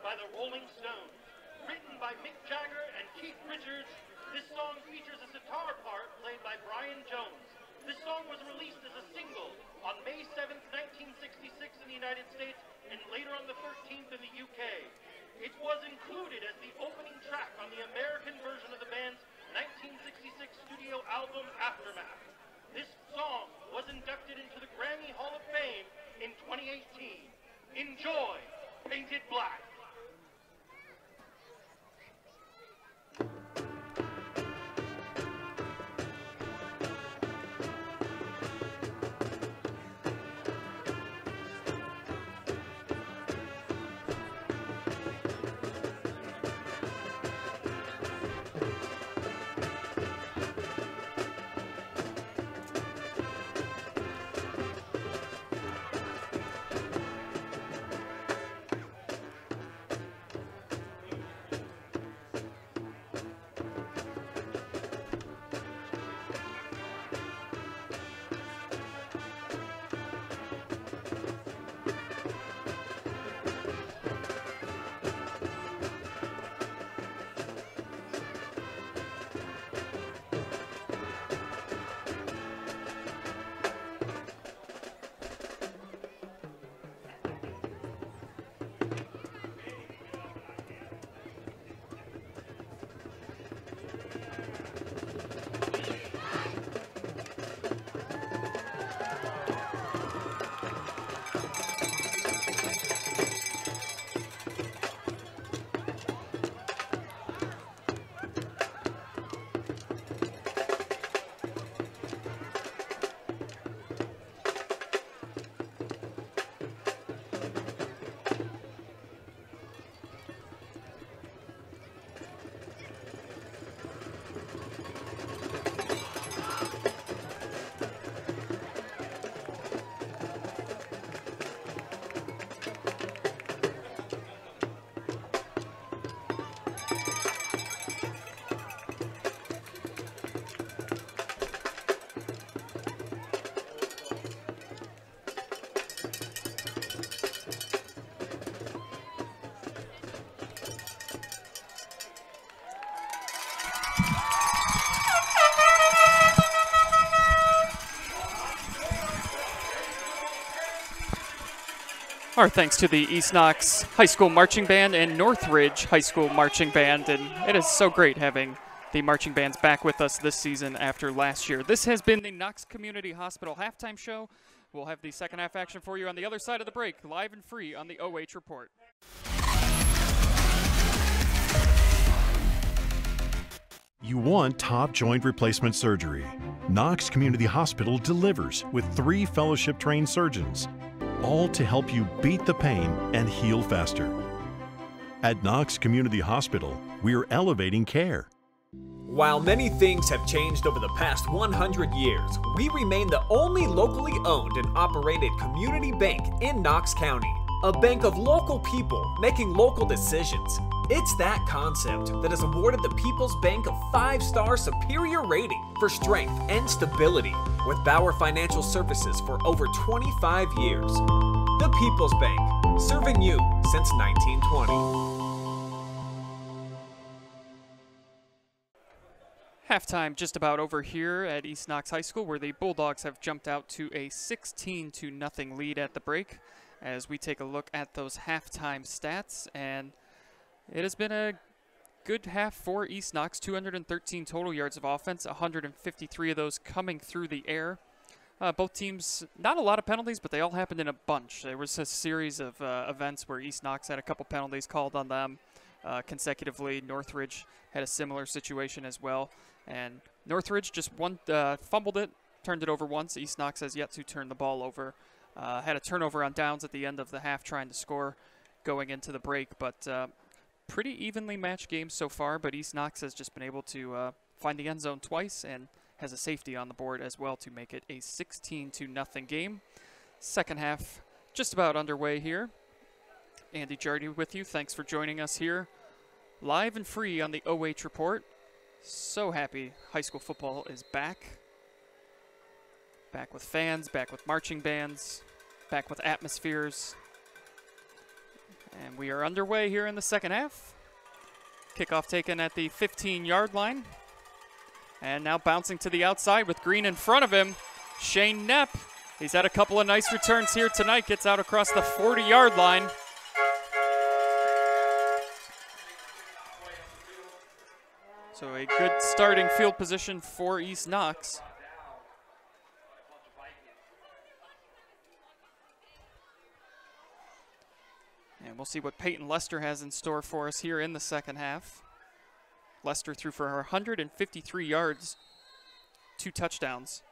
by the Rolling Stones. Written by Mick Jagger and Keith Richards, this song features a sitar part played by Brian Jones. This song was released as a single on May 7th, 1966 in the United States and later on the 13th in the UK. It was included as the opening track on the American version of the band's 1966 studio album Aftermath. This song was inducted into the Grammy Hall of Fame in 2018. Enjoy Painted Black. Our thanks to the East Knox High School Marching Band and Northridge High School Marching Band, and it is so great having the marching bands back with us this season after last year. This has been the Knox Community Hospital halftime show. We'll have the second half action for you on the other side of the break, live and free on the OH Report. You want top joint replacement surgery. Knox Community Hospital delivers with 3 fellowship-trained surgeons, all to help you beat the pain and heal faster. At Knox Community Hospital, we're elevating care. While many things have changed over the past 100 years, we remain the only locally owned and operated community bank in Knox County. A bank of local people making local decisions. It's that concept that has awarded the People's Bank a 5-star superior rating for strength and stability with Bauer Financial Services for over 25 years. The People's Bank, serving you since 1920. Halftime just about over here at East Knox High School, where the Bulldogs have jumped out to a 16-0 lead at the break. As we take a look at those halftime stats, and it has been a good half for East Knox. 213 total yards of offense, 153 of those coming through the air. Both teams, not a lot of penalties, but they all happened in a bunch. There was a series of events where East Knox had a couple penalties called on them consecutively. Northridge had a similar situation as well. And Northridge just fumbled it, turned it over once. East Knox has yet to turn the ball over. Had a turnover on downs at the end of the half trying to score going into the break, but pretty evenly matched games so far, but East Knox has just been able to find the end zone twice and has a safety on the board as well to make it a 16-0 game. Second half just about underway here. Andy Jardy with you. Thanks for joining us here live and free on the OH Report. So happy high school football is back. Back with fans, back with marching bands, back with atmospheres. And we are underway here in the second half. Kickoff taken at the 15-yard line. And now bouncing to the outside with Green in front of him. Shane Knapp, he's had a couple of nice returns here tonight. Gets out across the 40-yard line. So a good starting field position for East Knox. And we'll see what Peyton Lester has in store for us here in the second half. Lester threw for 153 yards, 2 touchdowns.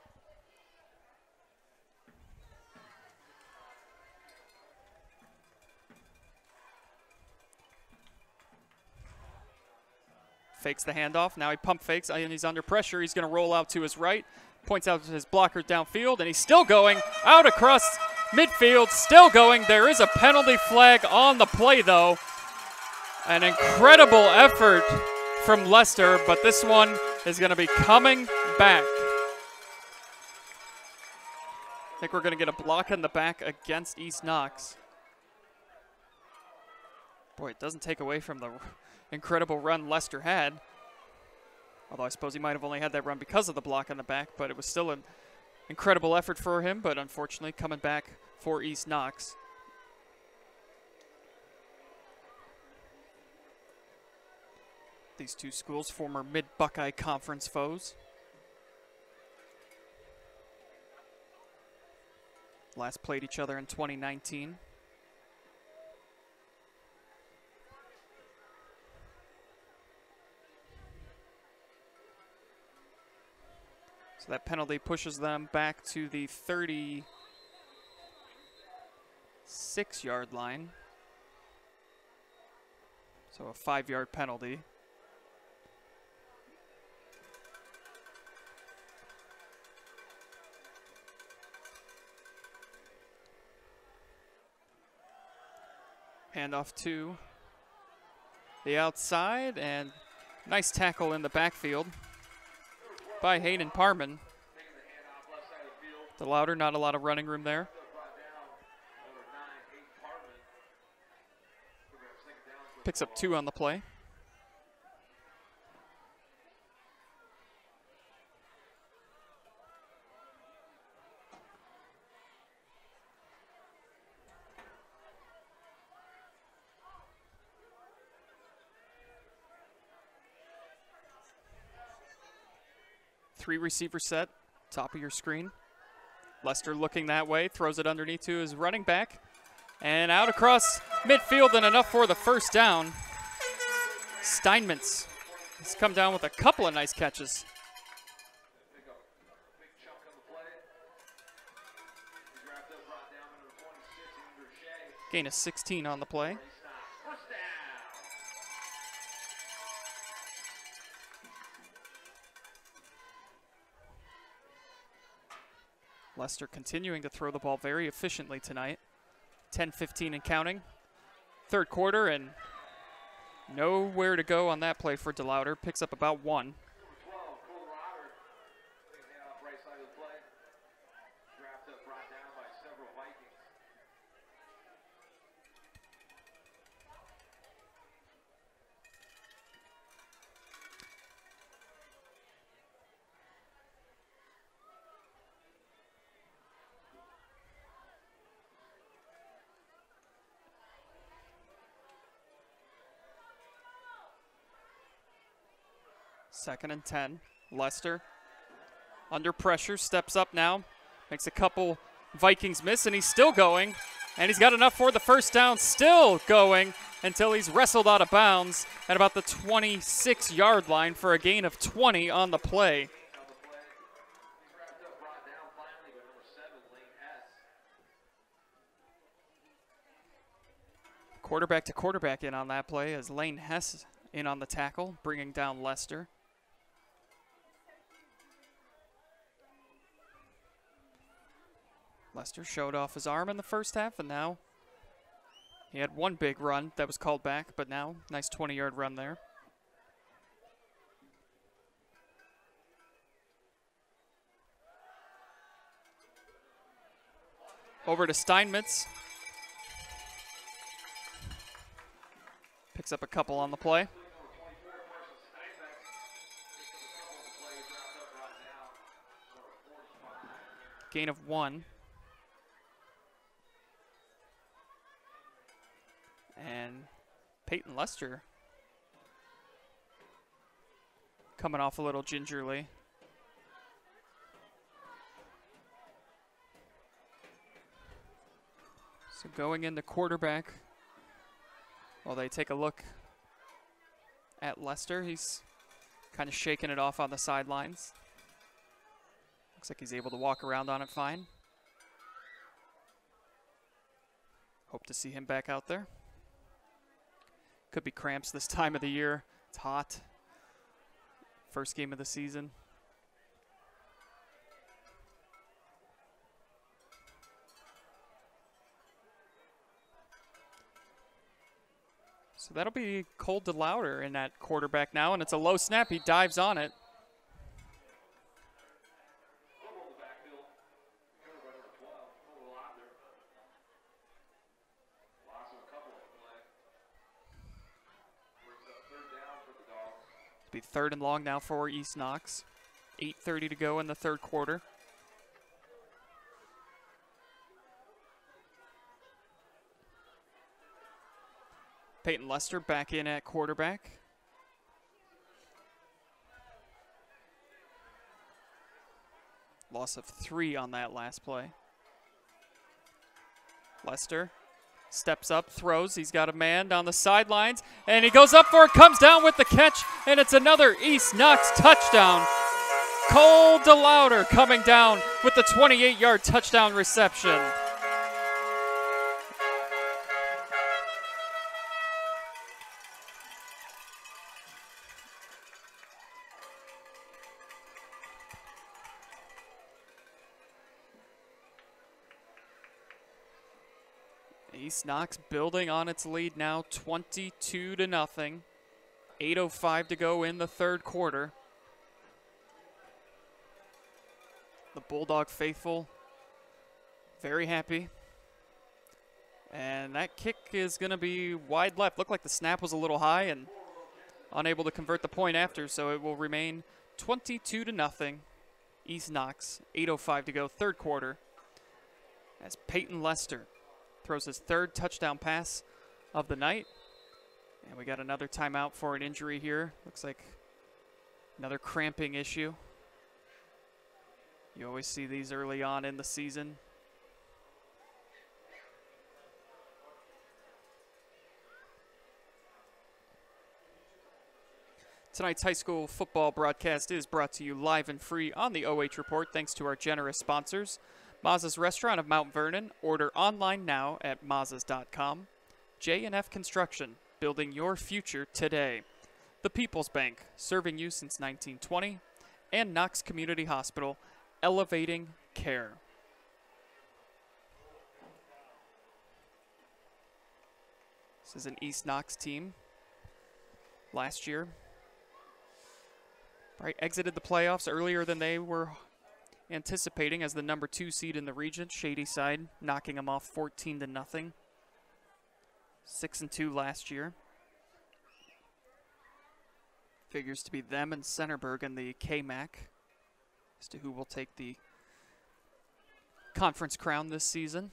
Fakes the handoff. Now he pump fakes and he's under pressure. He's going to roll out to his right. Points out to his blocker downfield, and he's still going out across midfield, still going. There is a penalty flag on the play, though. An incredible effort from Lester, but this one is going to be coming back. I think we're going to get a block in the back against East Knox. Boy, it doesn't take away from the incredible run Lester had. Although I suppose he might have only had that run because of the block in the back, but it was still an incredible effort for him, but unfortunately coming back for East Knox. These two schools, former Mid-Buckeye Conference foes. Last played each other in 2019. So that penalty pushes them back to the 36-yard line. So a 5-yard penalty. Handoff to the outside, and nice tackle in the backfield by Hayden Parman. The Louder, not a lot of running room there. Picks up 2 on the play. Three receiver set, top of your screen. Lester looking that way, throws it underneath to his running back. And out across midfield, and enough for the first down. Steinmetz has come down with a couple of nice catches. Gain of 16 on the play. Lester continuing to throw the ball very efficiently tonight. 10-15 and counting. Third quarter, and nowhere to go on that play for DeLauder. Picks up about 1. Second and 10. Lester under pressure, steps up now, makes a couple Vikings miss, and he's still going. And he's got enough for the first down, still going until he's wrestled out of bounds at about the 26-yard line for a gain of 20 on the play. Quarterback to quarterback in on that play as Lane Hess in on the tackle, bringing down Lester. Lester showed off his arm in the first half, and now he had one big run that was called back, but now nice 20-yard run there. Over to Steinmetz. Picks up a couple on the play. Gain of 1. And Peyton Lester coming off a little gingerly. So going into quarterback, while they take a look at Lester, he's kind of shaking it off on the sidelines. Looks like he's able to walk around on it fine. Hope to see him back out there. Could be cramps this time of the year. It's hot. First game of the season. So that'll be Cole DeLauder in that quarterback now, and it's a low snap. He dives on it. It'll be 3rd and long now for East Knox. 8:30 to go in the 3rd quarter. Peyton Lester back in at quarterback. Loss of 3 on that last play. Lester steps up, throws. He's got a man down the sidelines, and he goes up for it, comes down with the catch, and it's another East Knox touchdown. Cole DeLauder coming down with the 28-yard touchdown reception. East Knox building on its lead now, 22-0. 8:05 to go in the 3rd quarter. The Bulldog faithful very happy. And that kick is going to be wide left. Looked like the snap was a little high and unable to convert the point after, so it will remain 22-0. East Knox, 8:05 to go, 3rd quarter. As Peyton Lester throws his 3rd touchdown pass of the night. And we got another timeout for an injury here. Looks like another cramping issue. You always see these early on in the season. Tonight's high school football broadcast is brought to you live and free on the OH Report thanks to our generous sponsors. Mazza's Restaurant of Mount Vernon. Order online now at mazzas.com. J&F Construction, building your future today. The People's Bank, serving you since 1920. And Knox Community Hospital, elevating care. This is an East Knox team. Last year, right, exited the playoffs earlier than they were anticipating as the number 2 seed in the region. Shady Side knocking them off 14-0. 6-2 last year. Figures to be them and Centerburg in the K-MAC as to who will take the conference crown this season.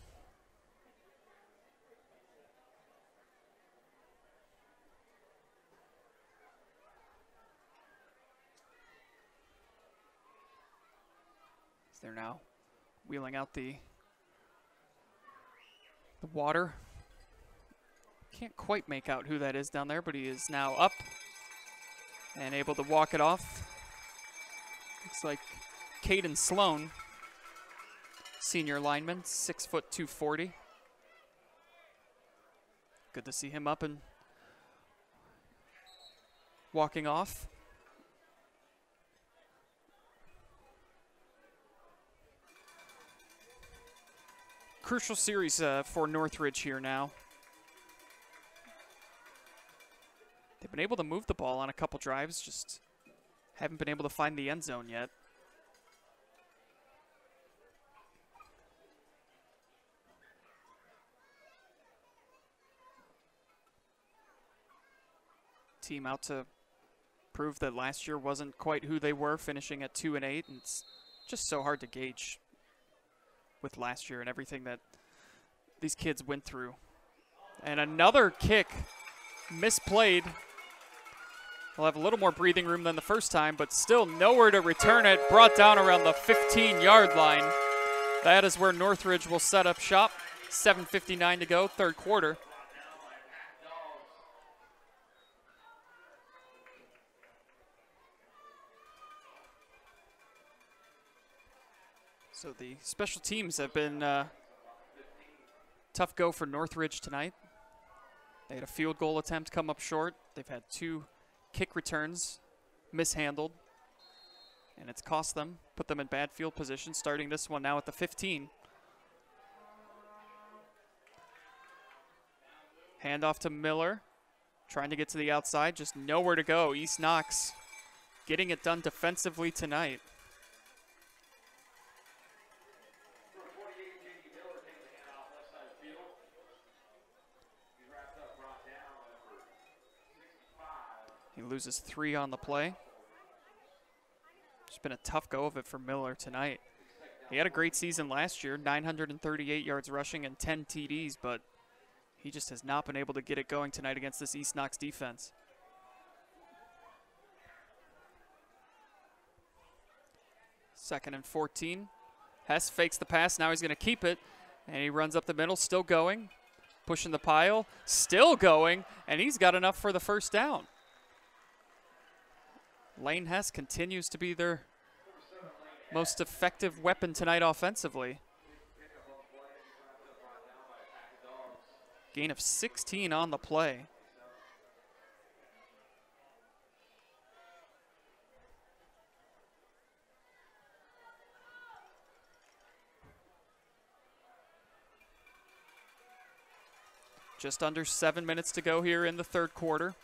They're now wheeling out the water. Can't quite make out who that is down there, but he is now up and able to walk it off. Looks like Caden Sloan, senior lineman, 6 foot 240. Good to see him up and walking off. Crucial series for Northridge here now. They've been able to move the ball on a couple drives, just haven't been able to find the end zone yet. team out to prove that last year wasn't quite who they were, finishing at 2-8, and it's just so hard to gauge with last year and everything that these kids went through. And another kick misplayed. They'll have a little more breathing room than the first time, but still nowhere to return it. Brought down around the 15-yard line. That is where Northridge will set up shop. 7:59 to go, third quarter. So the special teams have been tough go for Northridge tonight. They had a field goal attempt come up short. They've had 2 kick returns mishandled, and it's cost them, put them in bad field position, starting this one now at the 15. Handoff to Miller, trying to get to the outside, just nowhere to go. East Knox getting it done defensively tonight. He loses 3 on the play. It's been a tough go of it for Miller tonight. He had a great season last year, 938 yards rushing and 10 TDs, but he just has not been able to get it going tonight against this East Knox defense. Second and 14. Hess fakes the pass. Now he's going to keep it, and he runs up the middle, still going, pushing the pile, still going, and he's got enough for the first down. Lane Hess continues to be their most effective weapon tonight offensively. Gain of 16 on the play. Just under 7 minutes to go here in the third quarter.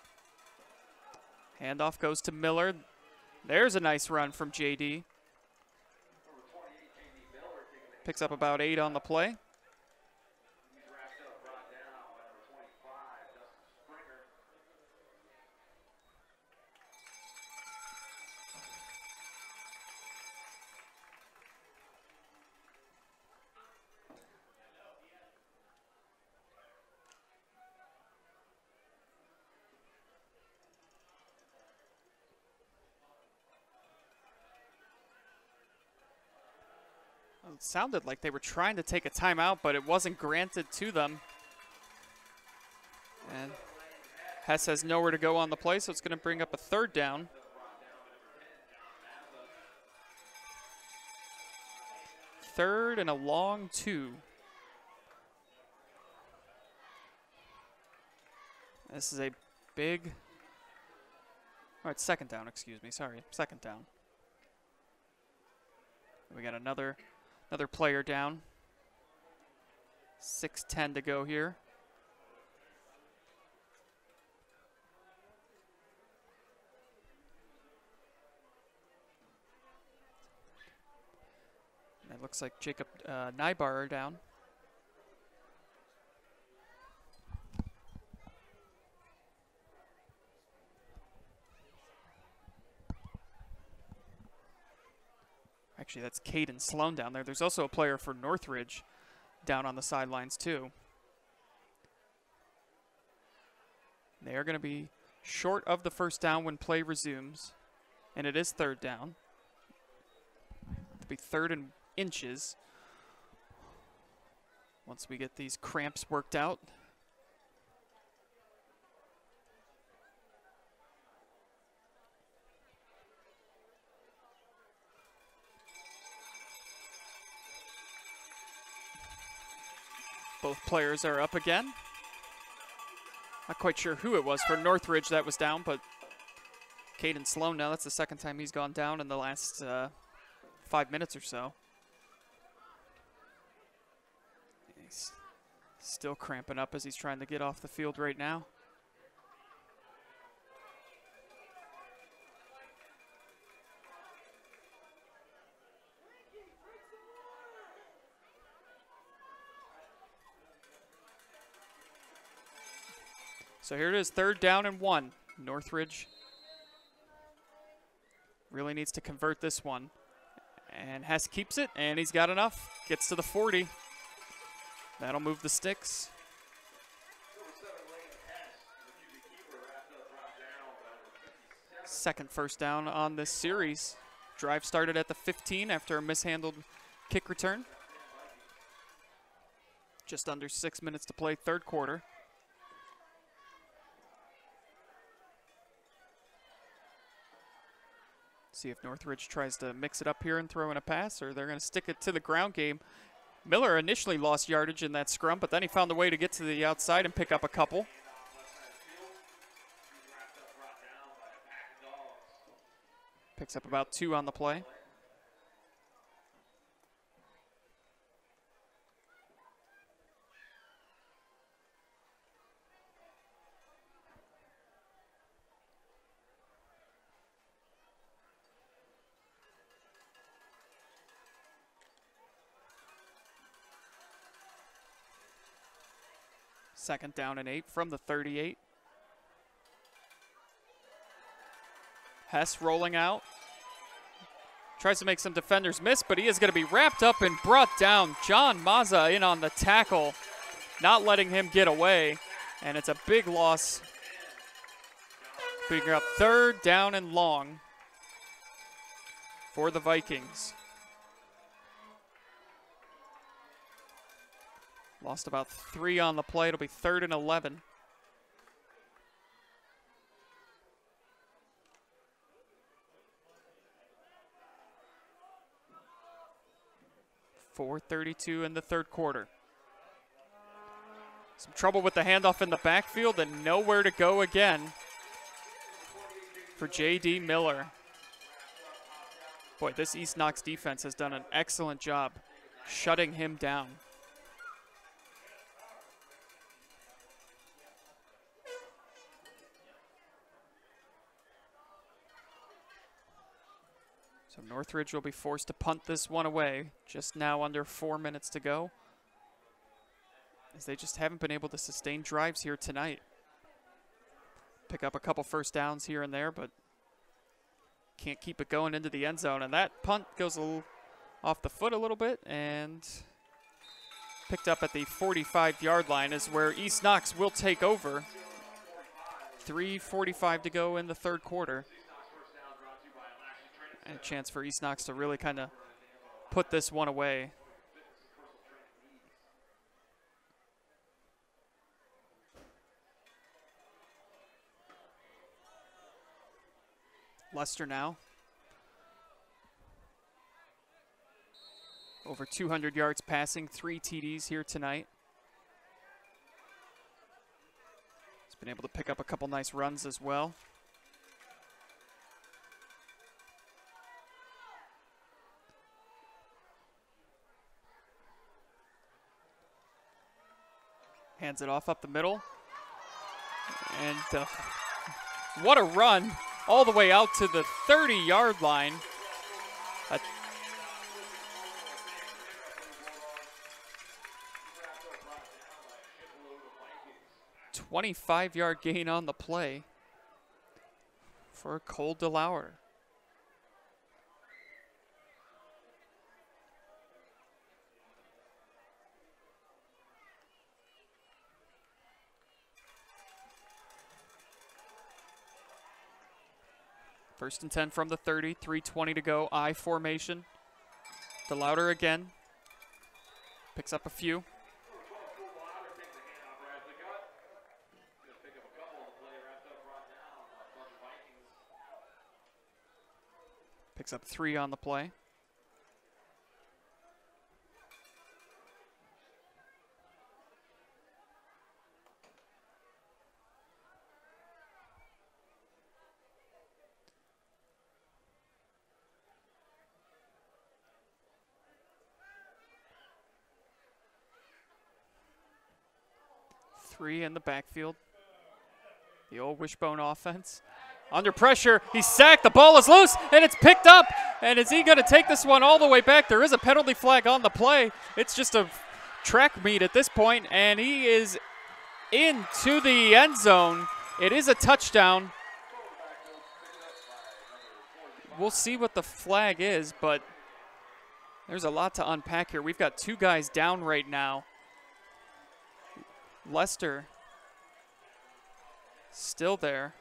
Handoff goes to Miller. There's a nice run from JD. Picks up about 8 on the play. It sounded like they were trying to take a timeout, but it wasn't granted to them. And Hess has nowhere to go on the play, so it's going to bring up a third down. Third and a long 2. This is a big, all right, second down, excuse me, sorry, second down. We got another player down. 6:10 to go here. And it looks like Jacob Nybar are down. Actually, that's Caden Sloan down there. There's also a player for Northridge down on the sidelines, too. They are going to be short of the first down when play resumes, and it is third down. It'll be 3rd and inches once we get these cramps worked out. Both players are up again. Not quite sure who it was for Northridge that was down, but Caden Sloan now, that's the second time he's gone down in the last 5 minutes or so. He's still cramping up as he's trying to get off the field right now. So here it is, 3rd down and 1. Northridge really needs to convert this one. And Hess keeps it, and he's got enough. Gets to the 40. That'll move the sticks. Second first down on this series. Drive started at the 15 after a mishandled kick return. Just under 6 minutes to play, third quarter. See if Northridge tries to mix it up here and throw in a pass, or they're going to stick it to the ground game. Miller initially lost yardage in that scrum, but then he found a way to get to the outside and pick up a couple. Picks up about 2 on the play. Second down and 8 from the 38. Hess rolling out. Tries to make some defenders miss, but he is going to be wrapped up and brought down. John Mazza in on the tackle, not letting him get away. And it's a big loss. Picking up third down and long for the Vikings. Lost about 3 on the play. It'll be 3rd and 11. .432 in the third quarter. Some trouble with the handoff in the backfield and nowhere to go again for J.D. Miller. Boy, this East Knox defense has done an excellent job shutting him down. So Northridge will be forced to punt this one away. Just now under 4 minutes to go, as they just haven't been able to sustain drives here tonight. Pick up a couple first downs here and there, but can't keep it going into the end zone. And that punt goes a little off the foot a little bit and picked up at the 45-yard line is where East Knox will take over. 3:45 to go in the third quarter. And a chance for East Knox to really kind of put this one away. Lester now. Over 200 yards passing, 3 TDs here tonight. He's been able to pick up a couple nice runs as well. Hands it off up the middle. And what a run all the way out to the 30-yard line. A 25-yard gain on the play for Cole DeLauer. First and 10 from the 30, 3:20 to go, I formation. DeLauer again. Picks up a few. Picks up 3 on the play. Three in the backfield. The old wishbone offense. Under pressure, he's sacked, the ball is loose, and it's picked up. And is he going to take this one all the way back? There is a penalty flag on the play. It's just a track meet at this point, and he is into the end zone. It is a touchdown we'll see what the flag is, but there's a lot to unpack here. We've got 2 guys down right now. Lester still there.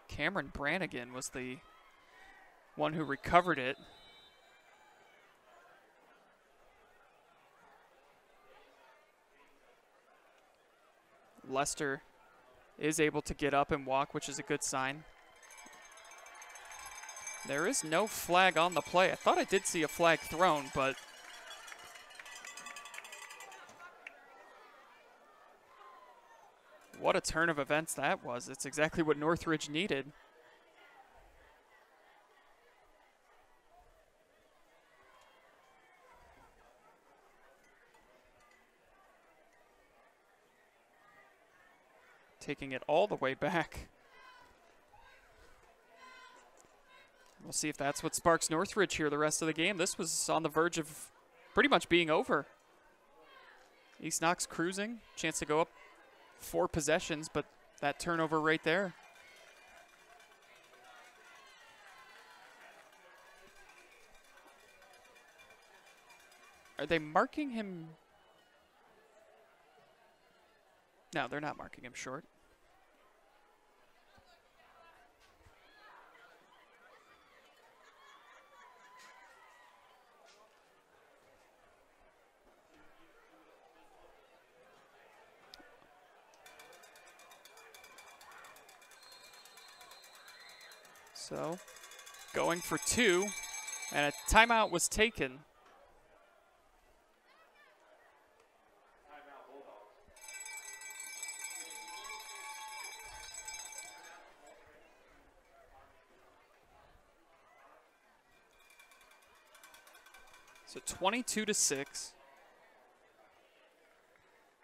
Cameron Brannigan was the one who recovered it. Lester is able to get up and walk, which is a good sign. There is no flag on the play. I thought I did see a flag thrown, but what a turn of events that was. It's exactly what Northridge needed. Taking it all the way back. We'll see if that's what sparks Northridge here the rest of the game. This was on the verge of pretty much being over. East Knox cruising, chance to go up 4 possessions, but that turnover right there. Are they marking him? No, they're not marking him short. So, going for 2, and a timeout was taken. So 22-6.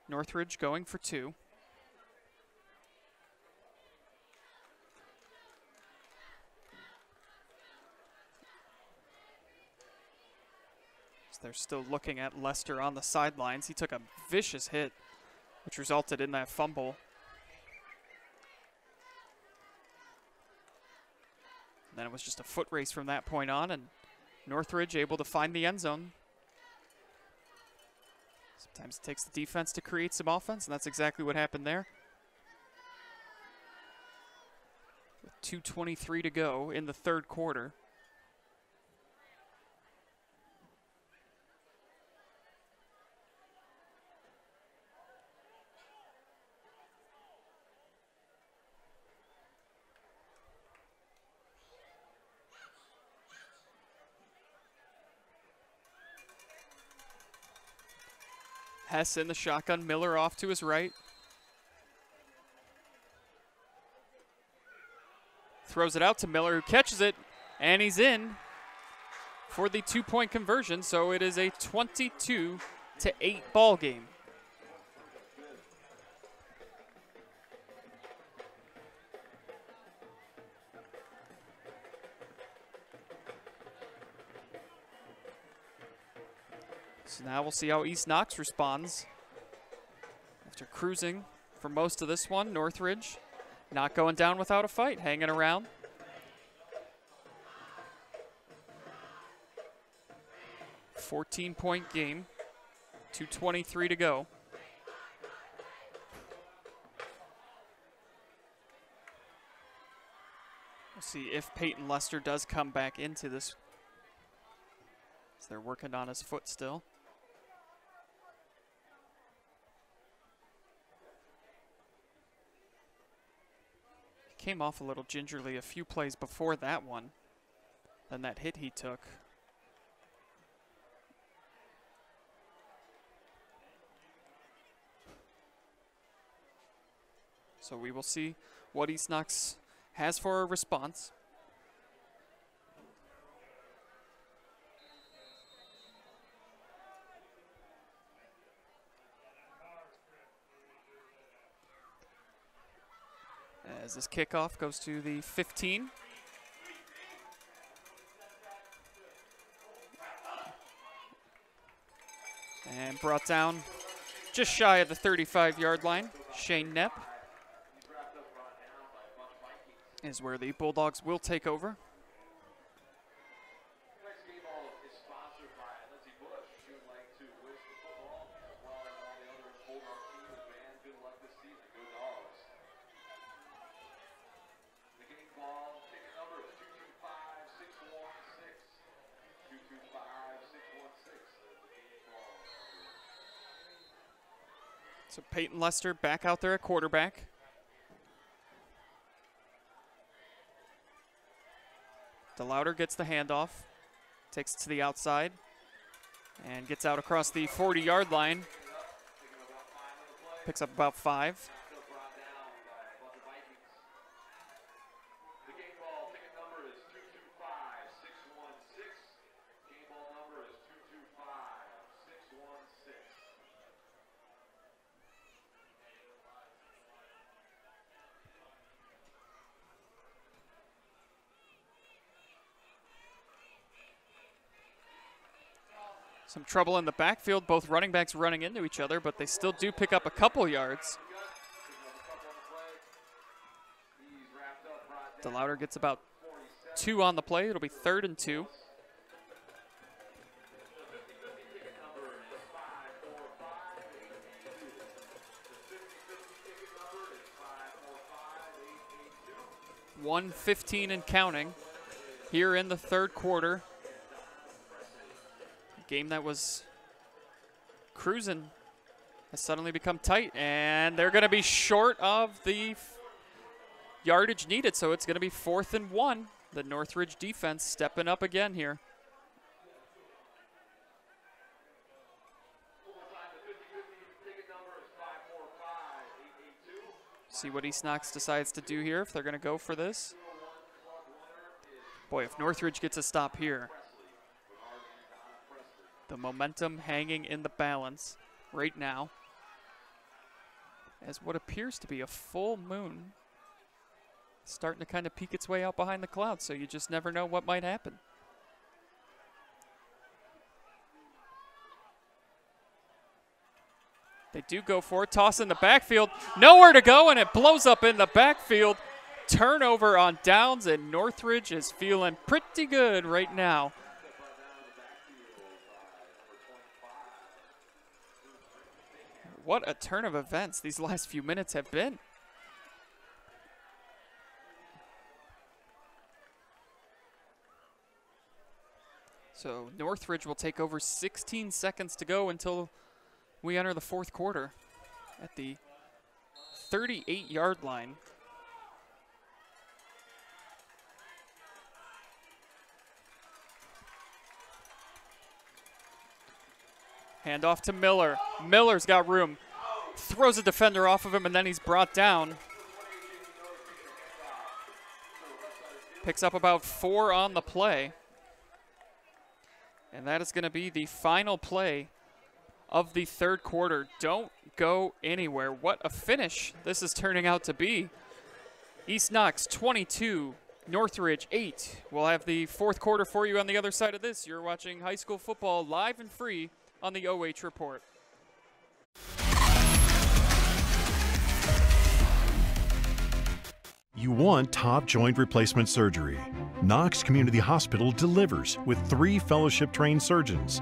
Northridge going for 2. They're still looking at Lester on the sidelines. He took a vicious hit, which resulted in that fumble. And then it was just a foot race from that point on, and Northridge able to find the end zone. Sometimes it takes the defense to create some offense, and that's exactly what happened there. With 2:23 to go in the 3rd quarter. Hess in the shotgun, Miller off to his right. Throws it out to Miller, who catches it, and he's in for the 2-point conversion, so it is a 22-8 ball game. So now we'll see how East Knox responds. After cruising for most of this one, Northridge not going down without a fight, hanging around. A 14-point game, 2:23 to go. We'll see if Peyton Lester does come back into this. They're working on his foot still. Came off a little gingerly a few plays before that one, than that hit he took. So we will see what East Knox has for a response. As this kickoff goes to the 15. And brought down just shy of the 35-yard line. Shane Knepp is where the Bulldogs will take over. So Peyton Lester back out there at quarterback. DeLauder gets the handoff, takes it to the outside, and gets out across the 40-yard line. Picks up about 5. Some trouble in the backfield, both running backs running into each other, but they still do pick up a couple yards. DeLauder gets about 2 on the play. It'll be 3rd and 2. $1:15 and counting here in the 3rd quarter. Game that was cruising has suddenly become tight, and they're going to be short of the yardage needed, so it's going to be 4th and 1. The Northridge defense stepping up again here. See what East Knox decides to do here, if they're going to go for this. Boy, if Northridge gets a stop here, the momentum hanging in the balance right now as what appears to be a full moon starting to kind of peek its way out behind the clouds, so you just never know what might happen. They do go for it, toss in the backfield, nowhere to go, and it blows up in the backfield. Turnover on downs, and Northridge is feeling pretty good right now. What a turn of events these last few minutes have been. So Northridge will take over. 16 seconds to go until we enter the 4th quarter at the 38-yard line. Hand off to Miller. Miller's got room. Throws a defender off of him, and then he's brought down. Picks up about 4 on the play. And that is going to be the final play of the 3rd quarter. Don't go anywhere. What a finish this is turning out to be. East Knox 22, Northridge 8. We'll have the 4th quarter for you on the other side of this. You're watching high school football live and free on the OH Report. You want top joint replacement surgery. Knox Community Hospital delivers with 3 fellowship-trained surgeons,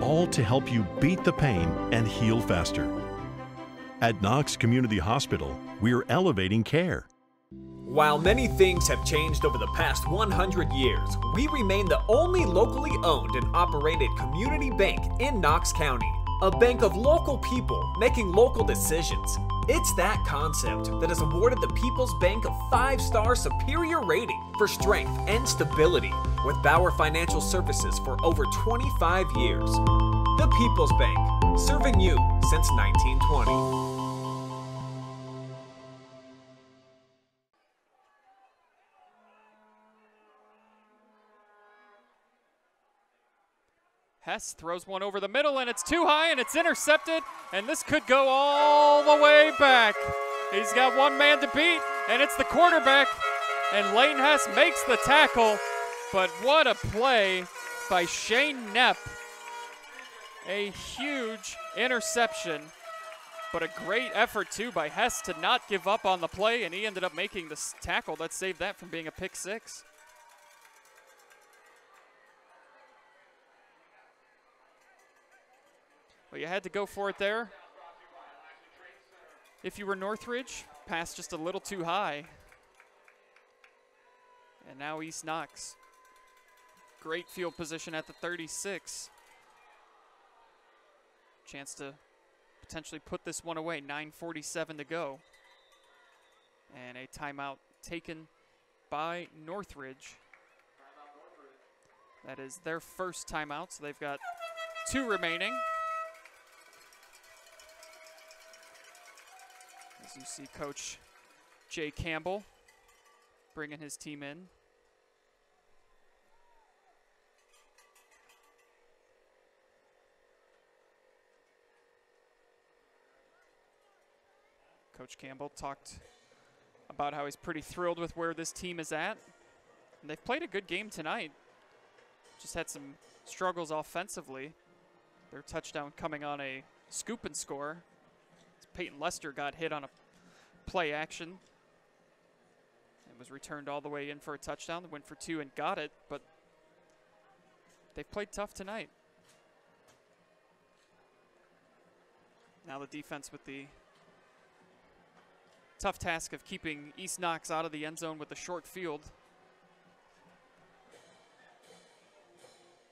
all to help you beat the pain and heal faster. At Knox Community Hospital, we're elevating care. While many things have changed over the past 100 years, we remain the only locally owned and operated community bank in Knox County. A bank of local people making local decisions. It's that concept that has awarded the People's Bank a 5-star superior rating for strength and stability with Bauer Financial Services for over 25 years. The People's Bank, serving you since 1920. Hess throws one over the middle, and it's too high, and it's intercepted, and this could go all the way back. He's got one man to beat, and it's the quarterback, and Lane Hess makes the tackle, but what a play by Shane Knepp. A huge interception But a great effort, too, by Hess to not give up on the play, and he ended up making this tackle that saved that from being a pick six. Well, you had to go for it there. If you were Northridge, pass just a little too high. And now East Knox. Great field position at the 36. Chance to potentially put this one away. 9:47 to go. And a timeout taken by Northridge. That is their first timeout, so they've got 2 remaining. As you see Coach Jay Campbell bringing his team in. Coach Campbell talked about how he's pretty thrilled with where this team is at. And they've played a good game tonight. Just had some struggles offensively. Their touchdown coming on a scoop and score. Peyton Lester got hit on a play action and was returned all the way in for a touchdown. They went for 2 and got it, but they've played tough tonight. Now the defense with the tough task of keeping East Knox out of the end zone with the short field.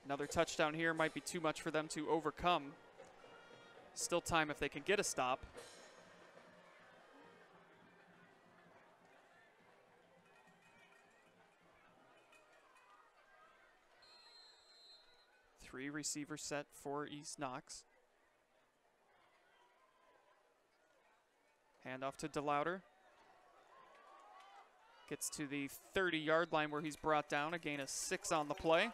Another touchdown here might be too much for them to overcome. Still time if they can get a stop. Three receiver set for East Knox. Handoff to DeLauder. Gets to the 30-yard line where he's brought down. A gain of 6 on the play.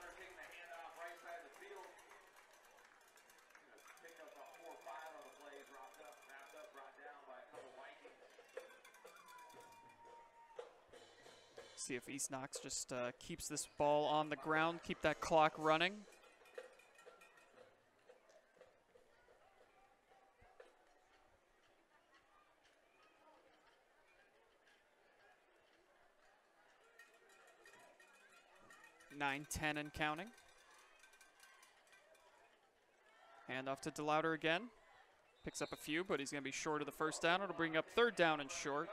See if East Knox just keeps this ball on the ground, keep that clock running. Nine, 10 and counting. Handoff to DeLauder again. Picks up a few, but he's going to be short of the first down. It'll bring up 3rd down and short.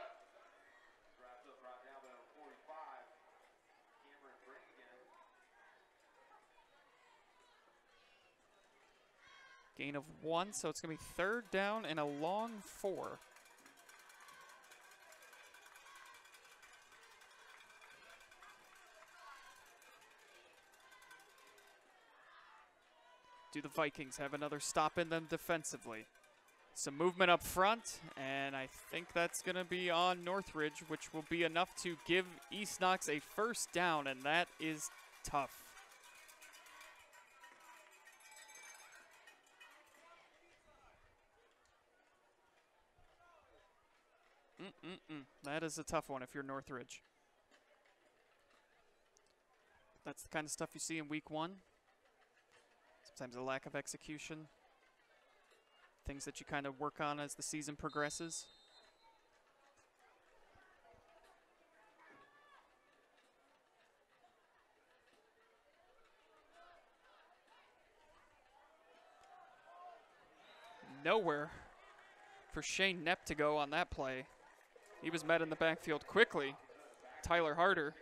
Gain of 1, so it's going to be 3rd down and a long 4. Do the Vikings have another stop in them defensively? Some movement up front, and I think that's going to be on Northridge, which will be enough to give East Knox a first down, and that is tough. That is a tough one if you're Northridge. That's the kind of stuff you see in week 1. Sometimes a lack of execution. Things that you kind of work on as the season progresses. Nowhere for Shane Knepp to go on that play. He was met in the backfield quickly. Tyler Harder.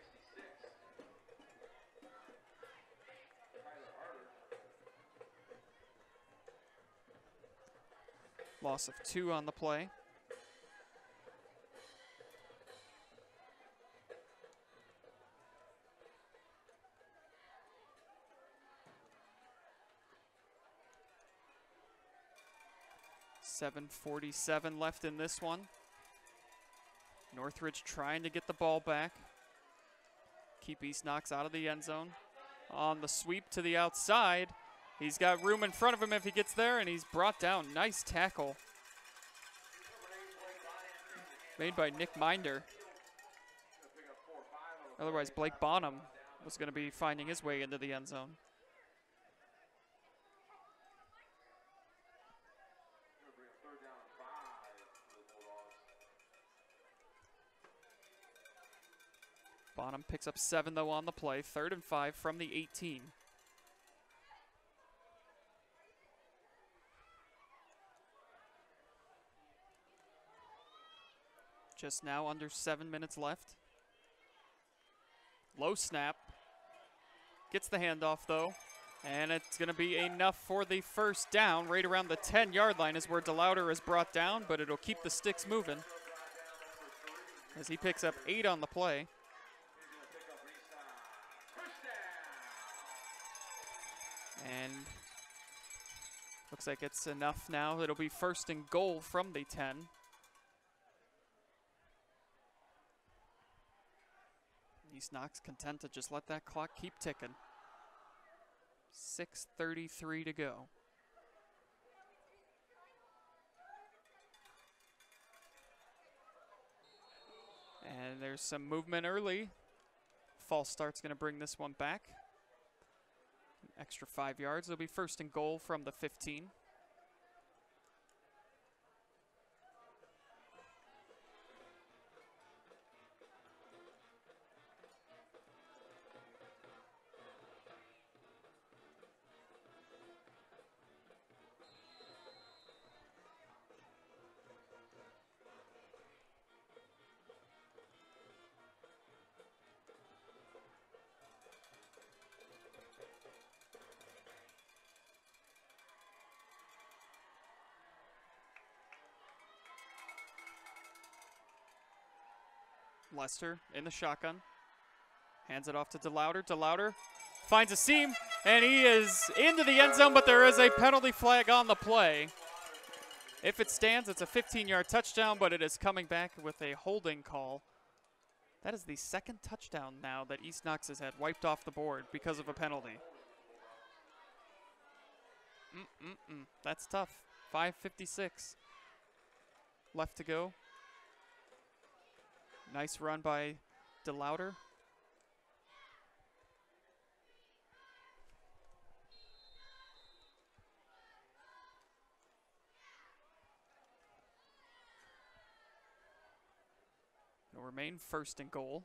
Loss of 2 on the play. .747 left in this one. Northridge trying to get the ball back. Keep East Knox out of the end zone. On the sweep to the outside. He's got room in front of him if he gets there, and he's brought down. Nice tackle. Made by Nick Minder. Otherwise, Blake Bonham was going to be finding his way into the end zone. Bonham picks up 7, though, on the play. 3rd and 5 from the 18. Just now under 7 minutes left. Low snap. Gets the handoff, though. And it's going to be enough for the first down. Right around the 10-yard line is where DeLauder is brought down, but it'll keep the sticks moving as he picks up 8 on the play. And looks like it's enough now. It'll be 1st and goal from the 10. East Knox content to just let that clock keep ticking. 6:33 to go. And there's some movement early. False start's going to bring this one back. An extra 5 yards. It'll be 1st and goal from the 15. Lester in the shotgun. Hands it off to DeLauder. DeLauder finds a seam, and he is into the end zone, but there is a penalty flag on the play. If it stands, it's a 15-yard touchdown, but it is coming back with a holding call. That is the 2nd touchdown now that East Knox has had wiped off the board because of a penalty. That's tough. 5:56 left to go. Nice run by DeLauder. It'll remain 1st and goal.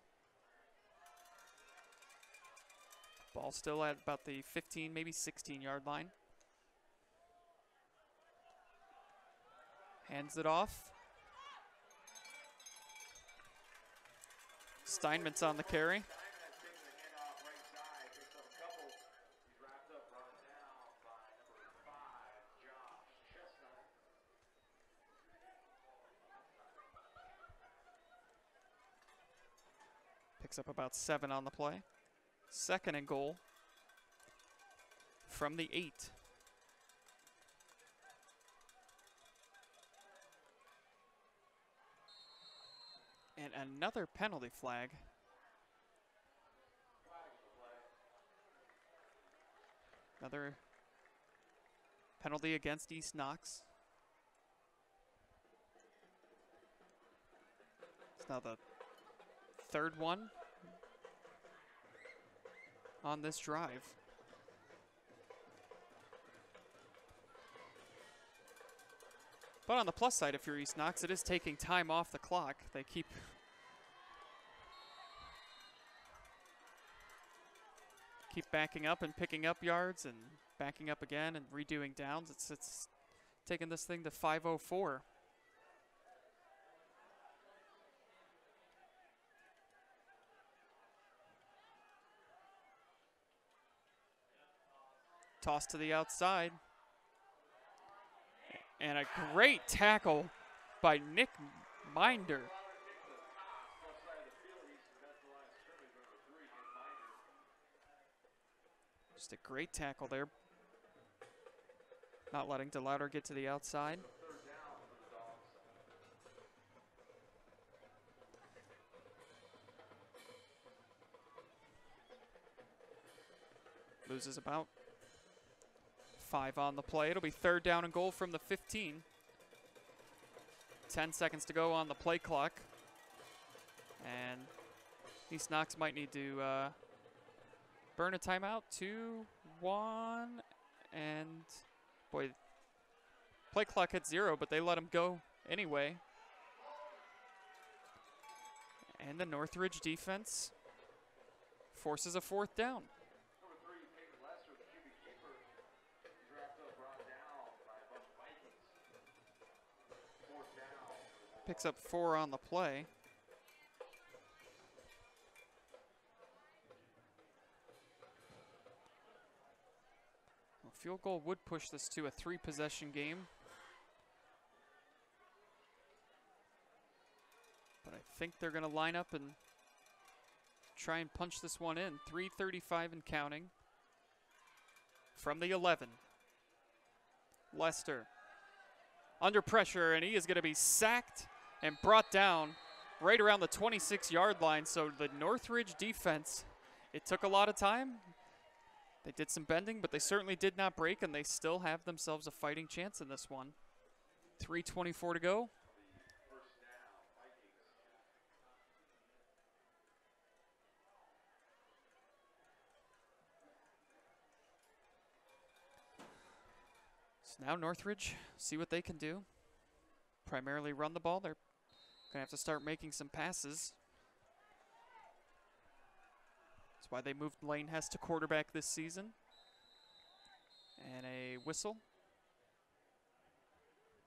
Ball still at about the 15, maybe 16-yard line. Hands it off. Steinmet's on the carry. Picks up about 7 on the play. 2nd and goal from the 8. And another penalty flag. Another penalty against East Knox. It's now the 3rd one on this drive. But on the plus side, if you're East Knox, it is taking time off the clock. They keep backing up and picking up yards and backing up again and redoing downs. It's taking this thing to 5:04. Toss to the outside. And a great tackle by Nick Minder. Just a great tackle there. Not letting DeLauder get to the outside. Loses about 5 on the play. It'll be 3rd down and goal from the 15. 10 seconds to go on the play clock. And East Knox might need to burn a timeout. 2, 1, and boy, play clock hit 0, but they let him go anyway. And the Northridge defense forces a 4th down. Number 3, Peyton Lester, the QB keeper, is wrapped up, brought down by a bunch of Vikings. 4th down. Picks up 4 on the play. Well, field goal would push this to a 3-possession game. But I think they're going to line up and try and punch this one in. 3:35 and counting. From the 11. Lester under pressure, and he is going to be sacked and brought down right around the 26-yard line. So the Northridge defense, it took a lot of time. They did some bending, but they certainly did not break, and they still have themselves a fighting chance in this one. 3:24 to go. So now Northridge, see what they can do. Primarily run the ball. They're going to have to start making some passes. That's why they moved Lane Hess to quarterback this season. And a whistle.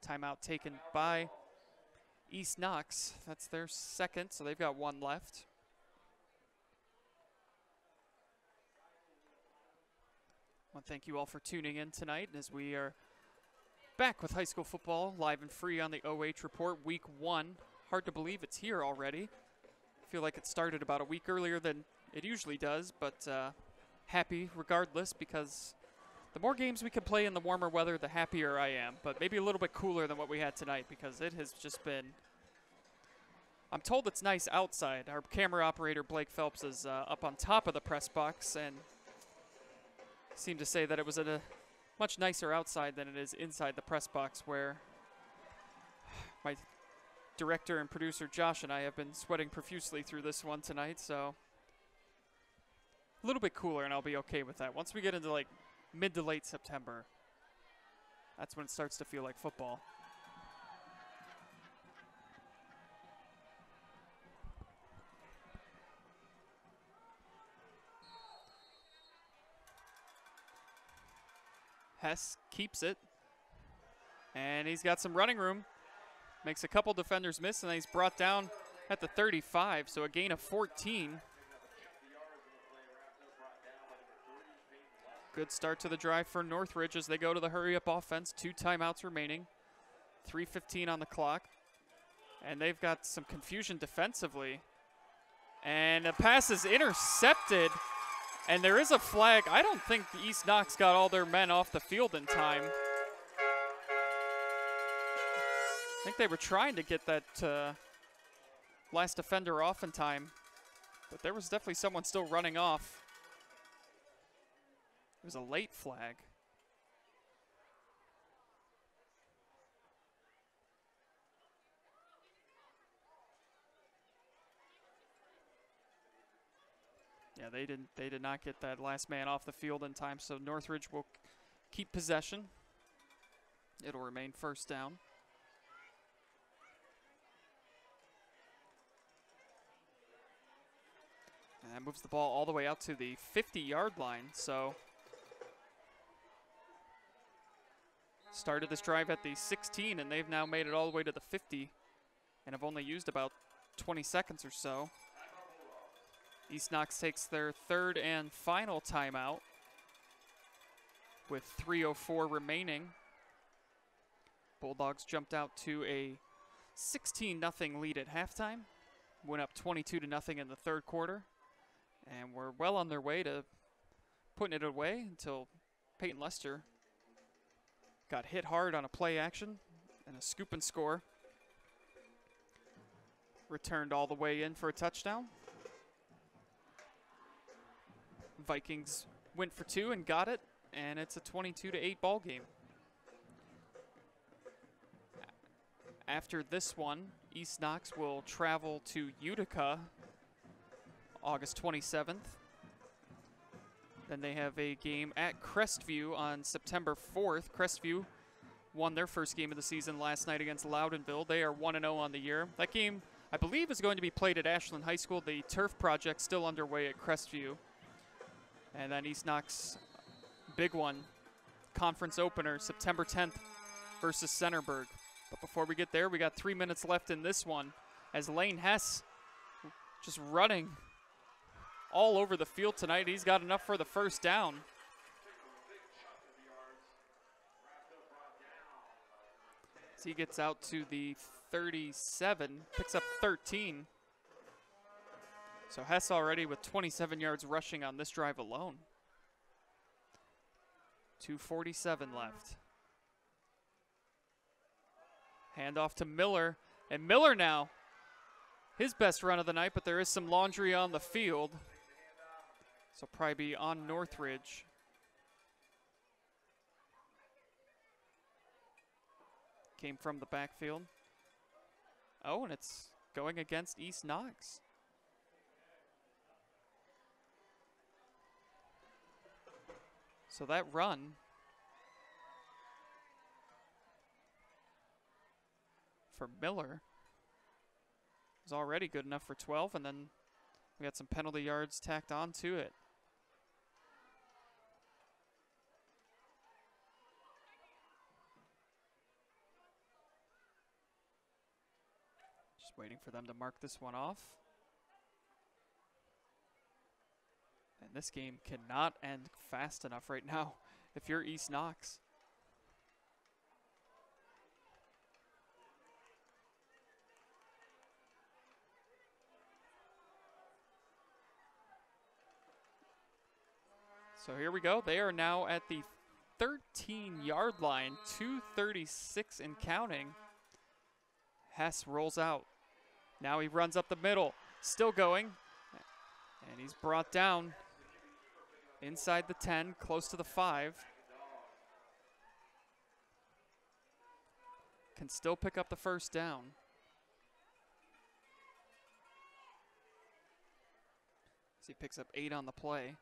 Timeout taken by East Knox. That's their second, so they've got 1 left. I want to thank you all for tuning in tonight as we are back with high school football live and free on the OH Report Week 1. Hard to believe it's here already. I feel like it started about a week earlier than it usually does, but happy regardless, because the more games we can play in the warmer weather, the happier I am. But maybe a little bit cooler than what we had tonight, because it has just been, I'm told it's nice outside. Our camera operator Blake Phelps is up on top of the press box and seemed to say that it was at a much nicer outside than it is inside the press box, where my director and producer Josh and I have been sweating profusely through this one tonight. So a little bit cooler, and I'll be okay with that. Once we get into like mid to late September, that's when it starts to feel like football. Hess keeps it, and he's got some running room. Makes a couple defenders miss, and then he's brought down at the 35, so a gain of 14. Good start to the drive for Northridge as they go to the hurry-up offense. 2 timeouts remaining, 3:15 on the clock, and they've got some confusion defensively. And a pass is intercepted. And there is a flag. I don't think the East Knox got all their men off the field in time. I think they were trying to get that last defender off in time. But there was definitely someone still running off. It was a late flag. Yeah, they did not get that last man off the field in time, so Northridge will keep possession. It'll remain 1st down. And that moves the ball all the way out to the 50-yard line, so started this drive at the 16, and they've now made it all the way to the 50 and have only used about 20 seconds or so. East Knox takes their 3rd and final timeout with 3:04 remaining. Bulldogs jumped out to a 16-0 lead at halftime, went up 22-0 in the 3rd quarter, and were well on their way to putting it away until Peyton Lester got hit hard on a play action and a scoop and score. Returned all the way in for a touchdown. Vikings went for 2 and got it, and it's a 22-8 ball game. After this one, East Knox will travel to Utica August 27th. Then they have a game at Crestview on September 4th. Crestview won their first game of the season last night against Loudonville. They are 1-0 on the year. That game I believe is going to be played at Ashland High School. The turf project still underway at Crestview. And then East Knox, big one, conference opener, September 10th versus Centerburg. But before we get there, we got 3 minutes left in this one as Lane Hess just running all over the field tonight. He's got enough for the first down. So he gets out to the 37, picks up 13. So Hess already with 27 yards rushing on this drive alone. 2:47 left. Handoff to Miller, and Miller now, his best run of the night, but there is some laundry on the field. So probably be on Northridge. Came from the backfield. Oh, and it's going against East Knox. So that run for Miller is already good enough for 12, and then we got some penalty yards tacked on to it. Just waiting for them to mark this one off. And this game cannot end fast enough right now if you're East Knox. So here we go. They are now at the 13-yard line, 2:36 and counting. Hess rolls out. Now he runs up the middle, still going, and he's brought down inside the 10, close to the 5. Can still pick up the first down. So he picks up 8 on the play.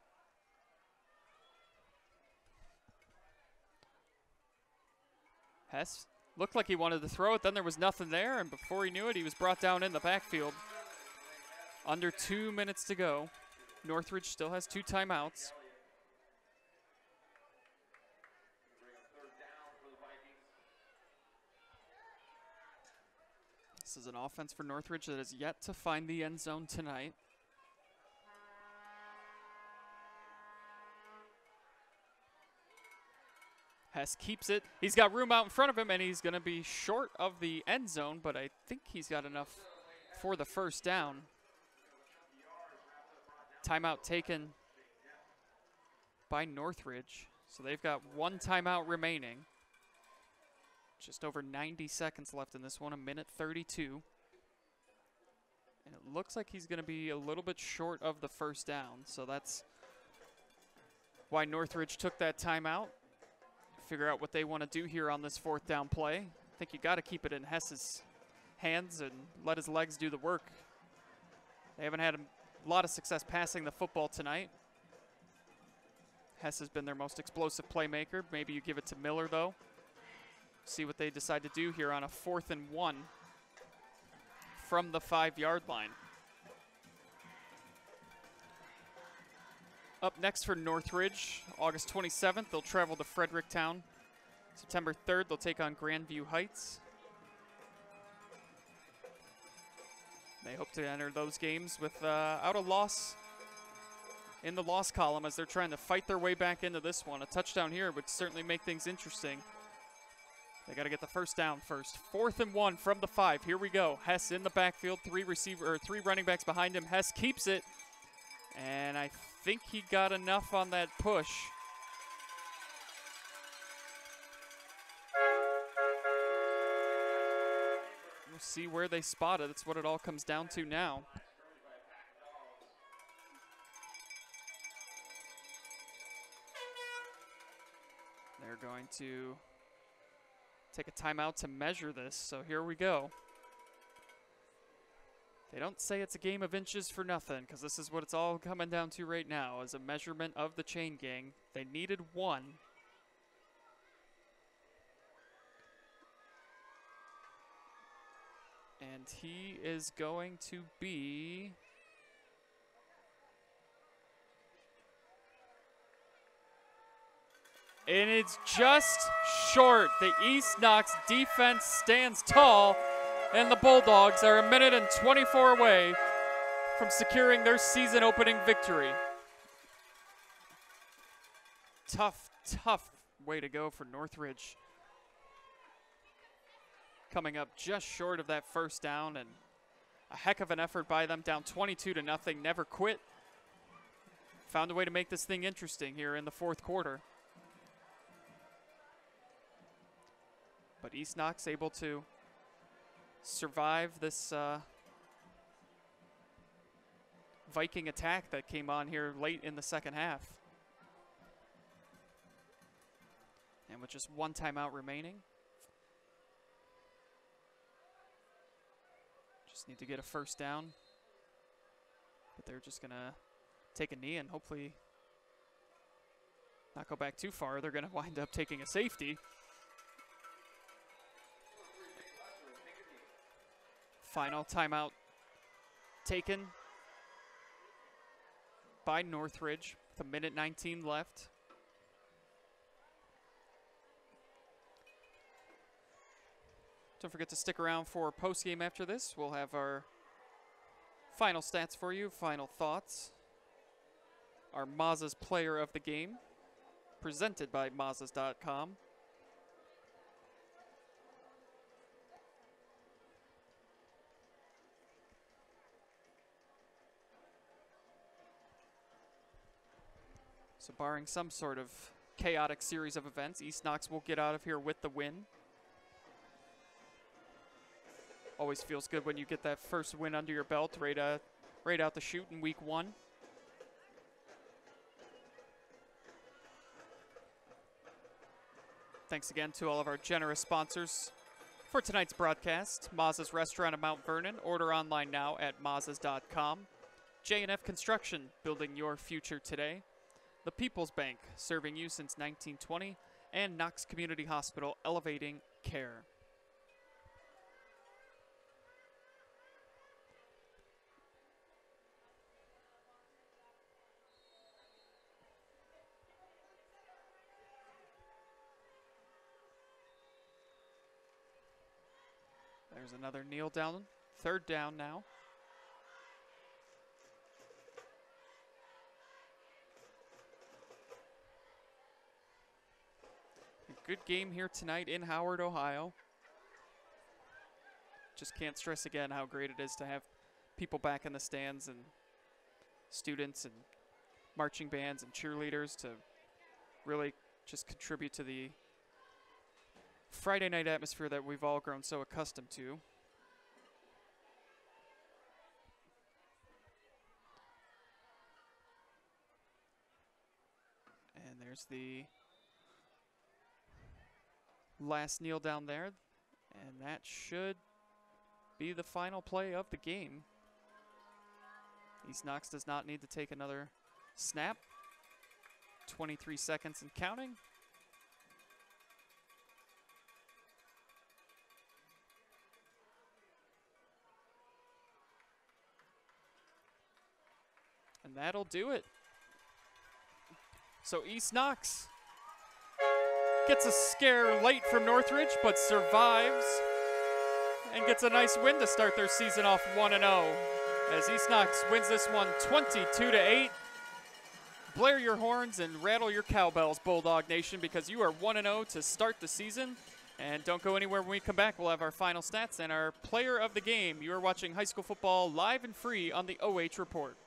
Hess looked like he wanted to throw it, then there was nothing there, and before he knew it, he was brought down in the backfield. Under 2 minutes to go. Northridge still has 2 timeouts. This is an offense for Northridge that has yet to find the end zone tonight. Hess keeps it. He's got room out in front of him, and he's going to be short of the end zone, but I think he's got enough for the first down. Timeout taken by Northridge. So they've got 1 timeout remaining. Just over 90 seconds left in this one, 1:32. And it looks like he's going to be a little bit short of the first down. So that's why Northridge took that timeout. Figure out what they want to do here on this 4th down play. I think you got to keep it in Hess's hands and let his legs do the work. They haven't had a lot of success passing the football tonight. Hess has been their most explosive playmaker. Maybe you give it to Miller, though. See what they decide to do here on a 4th and 1 from the 5-yard line. Up next for Northridge, August 27th, they'll travel to Fredericktown. September 3rd, they'll take on Grandview Heights. They hope to enter those games without a loss in the loss column as they're trying to fight their way back into this one. A touchdown here would certainly make things interesting. They got to get the first down first. 4th and 1 from the 5. Here we go. Hess in the backfield, 3 running backs behind him. Hess keeps it, and I think he got enough on that push. We'll see where they spot it. That's what it all comes down to now. They're going to take a timeout to measure this, so here we go. They don't say it's a game of inches for nothing, because this is what it's all coming down to right now, is a measurement of the chain gang. They needed 1. And he is going to be... And it's just short. The East Knox defense stands tall, and the Bulldogs are 1 minute and 24 away from securing their season-opening victory. Tough, tough way to go for Northridge. Coming up just short of that first down, and a heck of an effort by them, down 22-0, never quit. Found a way to make this thing interesting here in the fourth quarter. But East Knox able to survive this Viking attack that came on here late in the second half. And with just one timeout remaining, just need to get a first down. But they're just going to take a knee and hopefully not go back too far. They're going to wind up taking a safety. Final timeout taken by Northridge with 1:19 left. Don't forget to stick around for post-game after this. We'll have our final stats for you, final thoughts. Our Mazza's player of the game, presented by Mazzas.com. So barring some sort of chaotic series of events, East Knox will get out of here with the win. Always feels good when you get that first win under your belt right out the chute in week 1. Thanks again to all of our generous sponsors for tonight's broadcast. Mazza's Restaurant in Mount Vernon. Order online now at Mazzas.com. J&F Construction, building your future today. The People's Bank, serving you since 1920. And Knox Community Hospital, elevating care. There's another kneel down, third down now. A good game here tonight in Howard, Ohio. Just can't stress again how great it is to have people back in the stands and students and marching bands and cheerleaders to really just contribute to the Friday night atmosphere that we've all grown so accustomed to. And there's the last kneel down there, and that should be the final play of the game. East Knox does not need to take another snap. 23 seconds and counting. And that'll do it. So East Knox gets a scare late from Northridge, but survives and gets a nice win to start their season off 1-0. As East Knox wins this one 22-8. Blare your horns and rattle your cowbells, Bulldog Nation, because you are 1-0 to start the season. And don't go anywhere when we come back. We'll have our final stats and our player of the game. You are watching high school football live and free on the OH Report.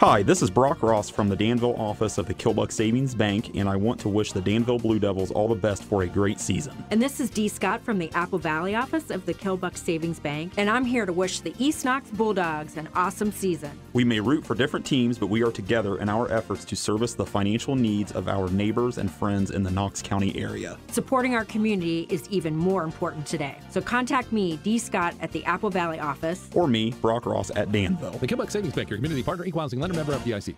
Hi, this is Brock Ross from the Danville office of the Killbuck Savings Bank, and I want to wish the Danville Blue Devils all the best for a great season. And this is Dee Scott from the Apple Valley office of the Killbuck Savings Bank, and I'm here to wish the East Knox Bulldogs an awesome season. We may root for different teams, but we are together in our efforts to service the financial needs of our neighbors and friends in the Knox County area. Supporting our community is even more important today. So contact me, Dee Scott, at the Apple Valley office. Or me, Brock Ross, at Danville. The Killbuck Savings Bank, your community partner, equal housing lender, member FDIC.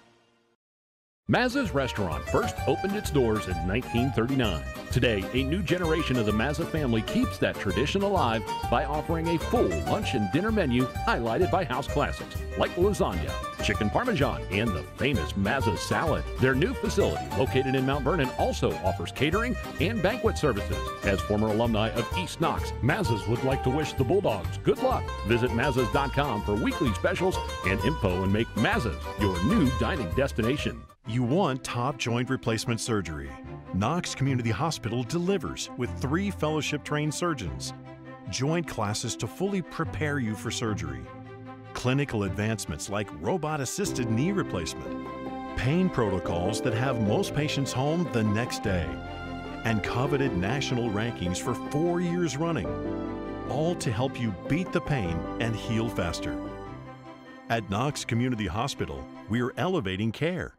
Mazza's restaurant first opened its doors in 1939. Today, a new generation of the Mazza family keeps that tradition alive by offering a full lunch and dinner menu highlighted by house classics like lasagna, chicken parmesan, and the famous Mazza salad. Their new facility, located in Mount Vernon, also offers catering and banquet services. As former alumni of East Knox, Mazza's would like to wish the Bulldogs good luck. Visit Mazzas.com for weekly specials and info and make Mazza's your new dining destination. You want top joint replacement surgery. Knox Community Hospital delivers with 3 fellowship-trained surgeons. Joint classes to fully prepare you for surgery. Clinical advancements like robot-assisted knee replacement. Pain protocols that have most patients home the next day. And coveted national rankings for 4 years running. All to help you beat the pain and heal faster. At Knox Community Hospital, we're elevating care.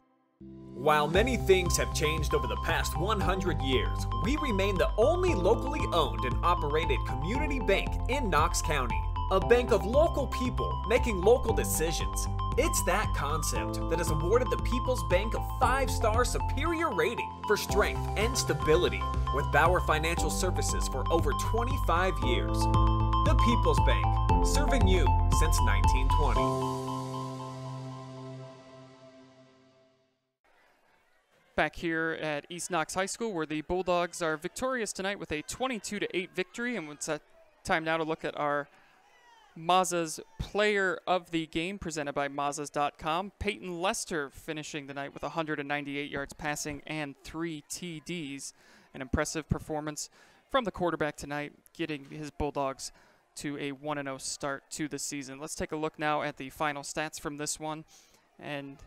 While many things have changed over the past 100 years, we remain the only locally owned and operated community bank in Knox County. A bank of local people making local decisions. It's that concept that has awarded the People's Bank a 5-star superior rating for strength and stability with Bauer Financial Services for over 25 years. The People's Bank, serving you since 1920. Back here at East Knox High School, where the Bulldogs are victorious tonight with a 22-8 victory. And it's time now to look at our Mazza's Player of the Game, presented by Mazzas.com. Peyton Lester finishing the night with 198 yards passing and 3 TDs. An impressive performance from the quarterback tonight, getting his Bulldogs to a 1-0 start to the season. Let's take a look now at the final stats from this one. And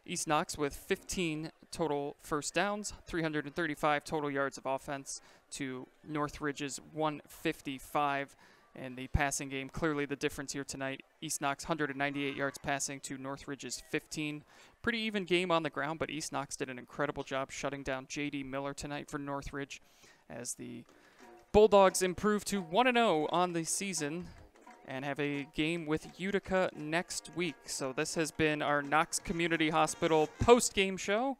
East Knox with 15 total first downs, 335 total yards of offense to Northridge's 155. And the passing game, clearly the difference here tonight. East Knox 198 yards passing to Northridge's 15. Pretty even game on the ground, but East Knox did an incredible job shutting down J.D. Miller tonight for Northridge as the Bulldogs improve to 1-0 on the season and have a game with Utica next week. So this has been our Knox Community Hospital post-game show.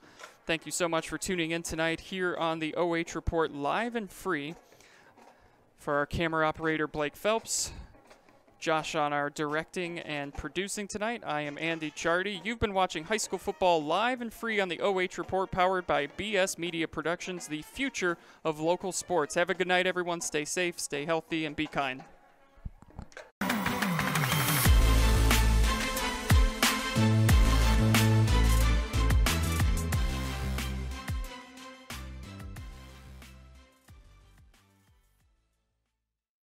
Thank you so much for tuning in tonight here on the OH Report, live and free. For our camera operator, Blake Phelps, Josh on our directing and producing tonight, I am Andy Chardy. You've been watching high school football live and free on the OH Report, powered by BS Media Productions, the future of local sports. Have a good night, everyone. Stay safe, stay healthy, and be kind.